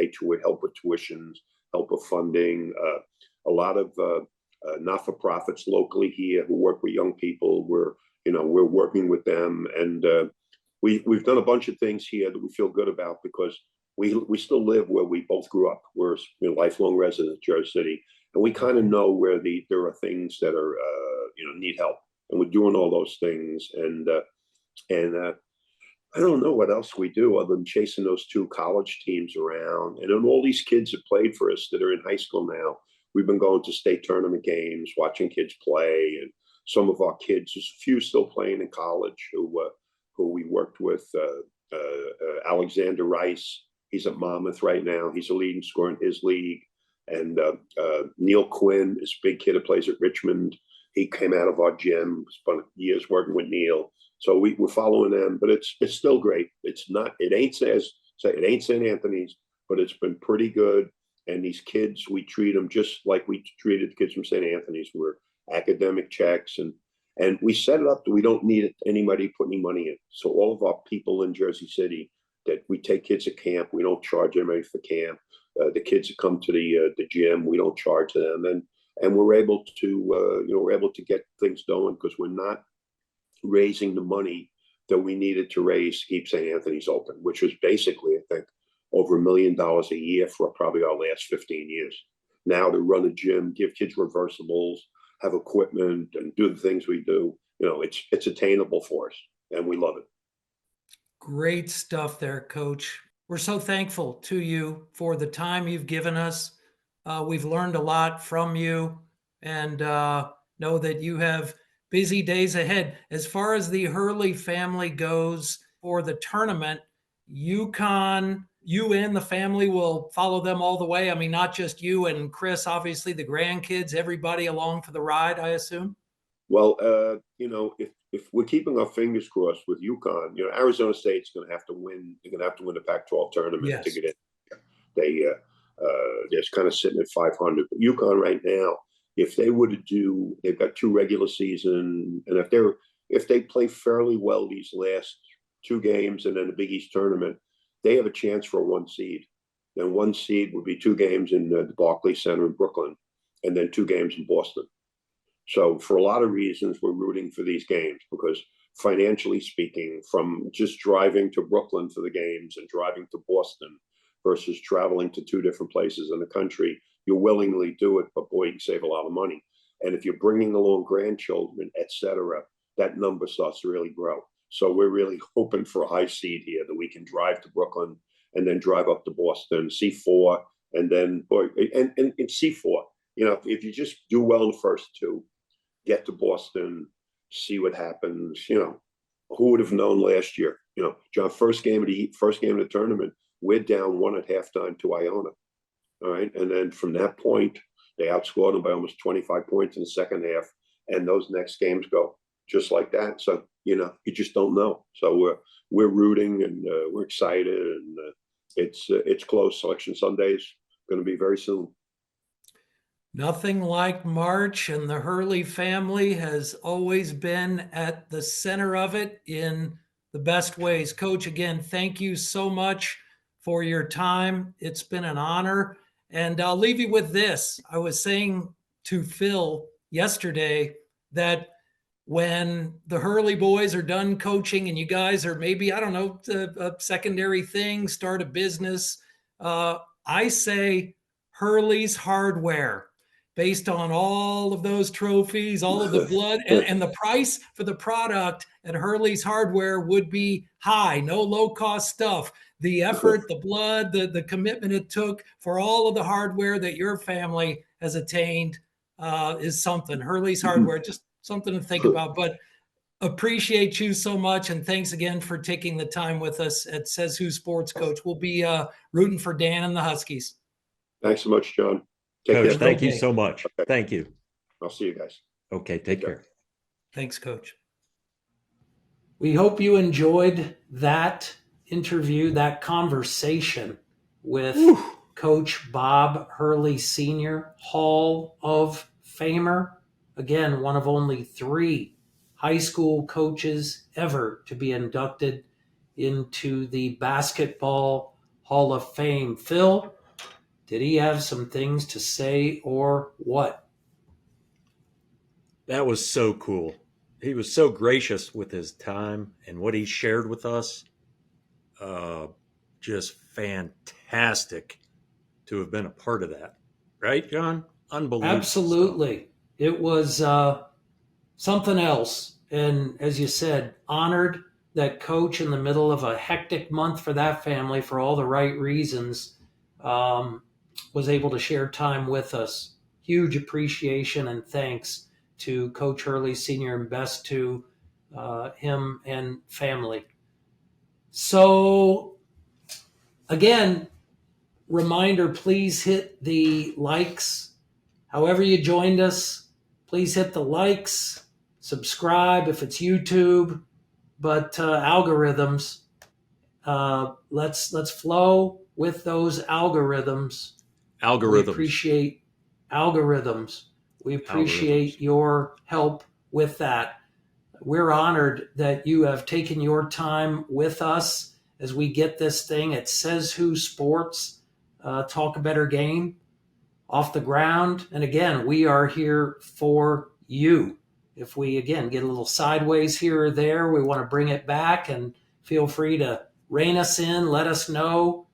help with tuitions, help with funding. A lot of not-for-profits locally here who work with young people. We're working with them, and we've done a bunch of things here that we feel good about, because we still live where we both grew up. We're lifelong residents of Jersey City, and we kind of know where there are things that are need help. and we're doing all those things. And I don't know what else we do other than chasing those two college teams around. And then all these kids that played for us that are in high school now, we've been going to state tournament games, watching kids play. And some of our kids, there's a few still playing in college who we worked with. Alexander Rice, he's at Monmouth right now. He's a leading scorer in his league. And Neil Quinn is a big kid that plays at Richmond. He came out of our gym, spent years working with Neil. So we're following them, but it's still great. It ain't St. Anthony's, but it's been pretty good. And these kids, we treat them just like we treated the kids from St. Anthony's. We're academic checks, and we set it up that we don't need anybody to put any money in. So all of our people in Jersey City, that we take kids to camp, we don't charge anybody for camp. The kids that come to the gym, we don't charge them, and we're able to get things going because we're not raising the money that we needed to raise to keep St. Anthony's open, which was basically, I think, over $1 million a year for probably our last 15 years. Now to run a gym, give kids reversibles, have equipment, and do the things we do, it's attainable for us, and we love it. Great stuff there, Coach. We're so thankful to you for the time you've given us. We've learned a lot from you, and know that you have busy days ahead. As far as the Hurley family goes for the tournament, UConn, you and the family will follow them all the way. I mean, not just you and Chris, obviously the grandkids, everybody along for the ride, I assume. Well, if we're keeping our fingers crossed with UConn, Arizona State's going to have to win. They're going to have to win the Pac-12 tournament to get in. They're kind of sitting at 500. But UConn right now, if they were to do, they've got 2 regular season, and if they play fairly well these last 2 games and then the Big East tournament, they have a chance for a 1 seed. Then 1 seed would be 2 games in the Barclays Center in Brooklyn, and then 2 games in Boston. So for a lot of reasons, we're rooting for these games because financially speaking, from just driving to Brooklyn for the games and driving to Boston versus traveling to 2 different places in the country, you willingly do it, but boy, you can save a lot of money. And if you're bringing along grandchildren, etc., that number starts to really grow. So we're really hoping for a high seed here that we can drive to Brooklyn and then drive up to Boston, C4, and then and C4. If you just do well in the first 2, get to Boston, see what happens. Who would have known last year? John, first game of the tournament, we're down 1 at halftime to Iona. All right, and then from that point, they outscored them by almost 25 points in the second half, and those next games go just like that. So you just don't know. So we're rooting and we're excited, and it's close. Selection Sunday is going to be very soon. Nothing like March, and the Hurley family has always been at the center of it in the best ways. Coach, again, thank you so much for your time. It's been an honor. And I'll leave you with this. I was saying to Phil yesterday that when the Hurley boys are done coaching and you guys are maybe, I don't know, a secondary thing, start a business, I say Hurley's Hardware. Based on all of those trophies, all of the blood, and the price for the product at Hurley's Hardware would be high. No low-cost stuff. The effort, the blood, the commitment it took for all of the hardware that your family has attained is something. Hurley's Hardware, just something to think about. But appreciate you so much, and thanks again for taking the time with us at Says Who Sports, Coach. We'll be rooting for Dan and the Huskies. Thanks so much, John. Coach, thank you so much. Okay. Thank you. I'll see you guys. Okay, take care. Thanks, Coach. We hope you enjoyed that interview, that conversation with Coach Bob Hurley Sr., Hall of Famer. Again, one of only 3 high school coaches ever to be inducted into the Basketball Hall of Fame. Phil, did he have some things to say or what? That was so cool. He was so gracious with his time and what he shared with us. Just fantastic to have been a part of that. Right, John? Unbelievable. Absolutely. Stuff. It was something else. And as you said, honored that Coach, in the middle of a hectic month for that family for all the right reasons, was able to share time with us. Huge appreciation and thanks to Coach Hurley Sr. and best to him and family. So again, reminder, please hit the likes. However you joined us, please hit the likes, subscribe if it's YouTube, but algorithms, let's flow with those algorithms. We appreciate algorithms. We appreciate your help with that. We're honored that you have taken your time with us as we get this thing at Says Who Sports, Talk a Better Game, off the ground. And again, we are here for you. If we, again, get a little sideways here or there, we want to bring it back, and feel free to rein us in, let us know.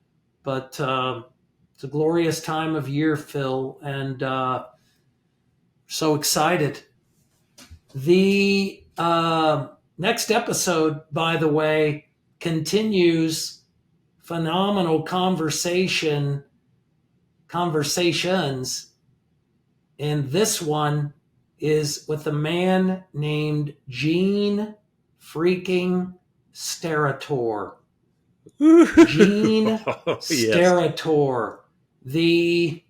But it's a glorious time of year, Phil, and so excited. The next episode, by the way, continues phenomenal conversations, and this one is with a man named Gene freaking Steratore. Gene Steratore, the,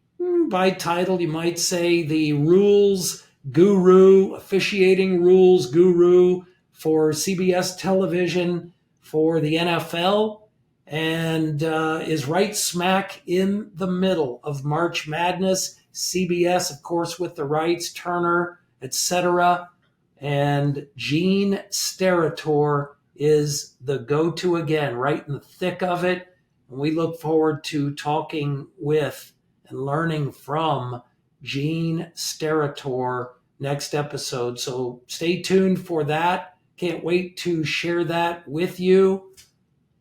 by title, you might say, the rules guru, officiating rules guru for CBS television, for the NFL, and is right smack in the middle of March Madness. CBS, of course, with the rights, Turner, etc. And Gene Steratore is the go-to again, right in the thick of it. And we look forward to talking with and learning from Gene Steratore next episode. So stay tuned for that. Can't wait to share that with you.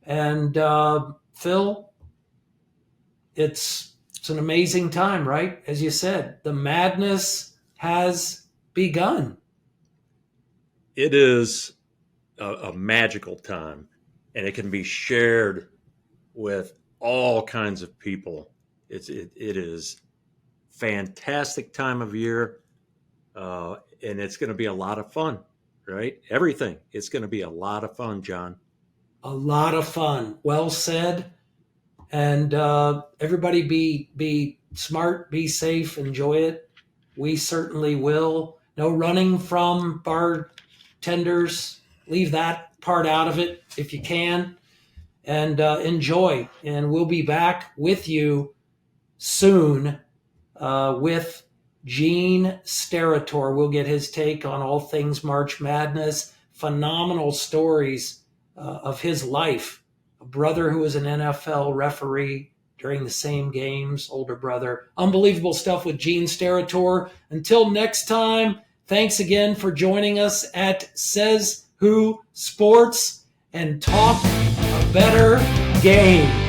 And Phil, it's an amazing time, right? As you said, the madness has begun. It is a magical time, and it can be shared with all kinds of people. It is fantastic time of year, and it's going to be a lot of fun, right? Everything. It's going to be a lot of fun, John. A lot of fun. Well said. And everybody be smart, be safe, enjoy it. We certainly will. No running from bartenders. Leave that part out of it if you can. And enjoy. And we'll be back with you soon with Gene Steratore. We'll get his take on all things March Madness. Phenomenal stories of his life. A brother who was an NFL referee during the same games, older brother. Unbelievable stuff with Gene Steratore. Until next time, thanks again for joining us at Says Who Sports, and talk a better game.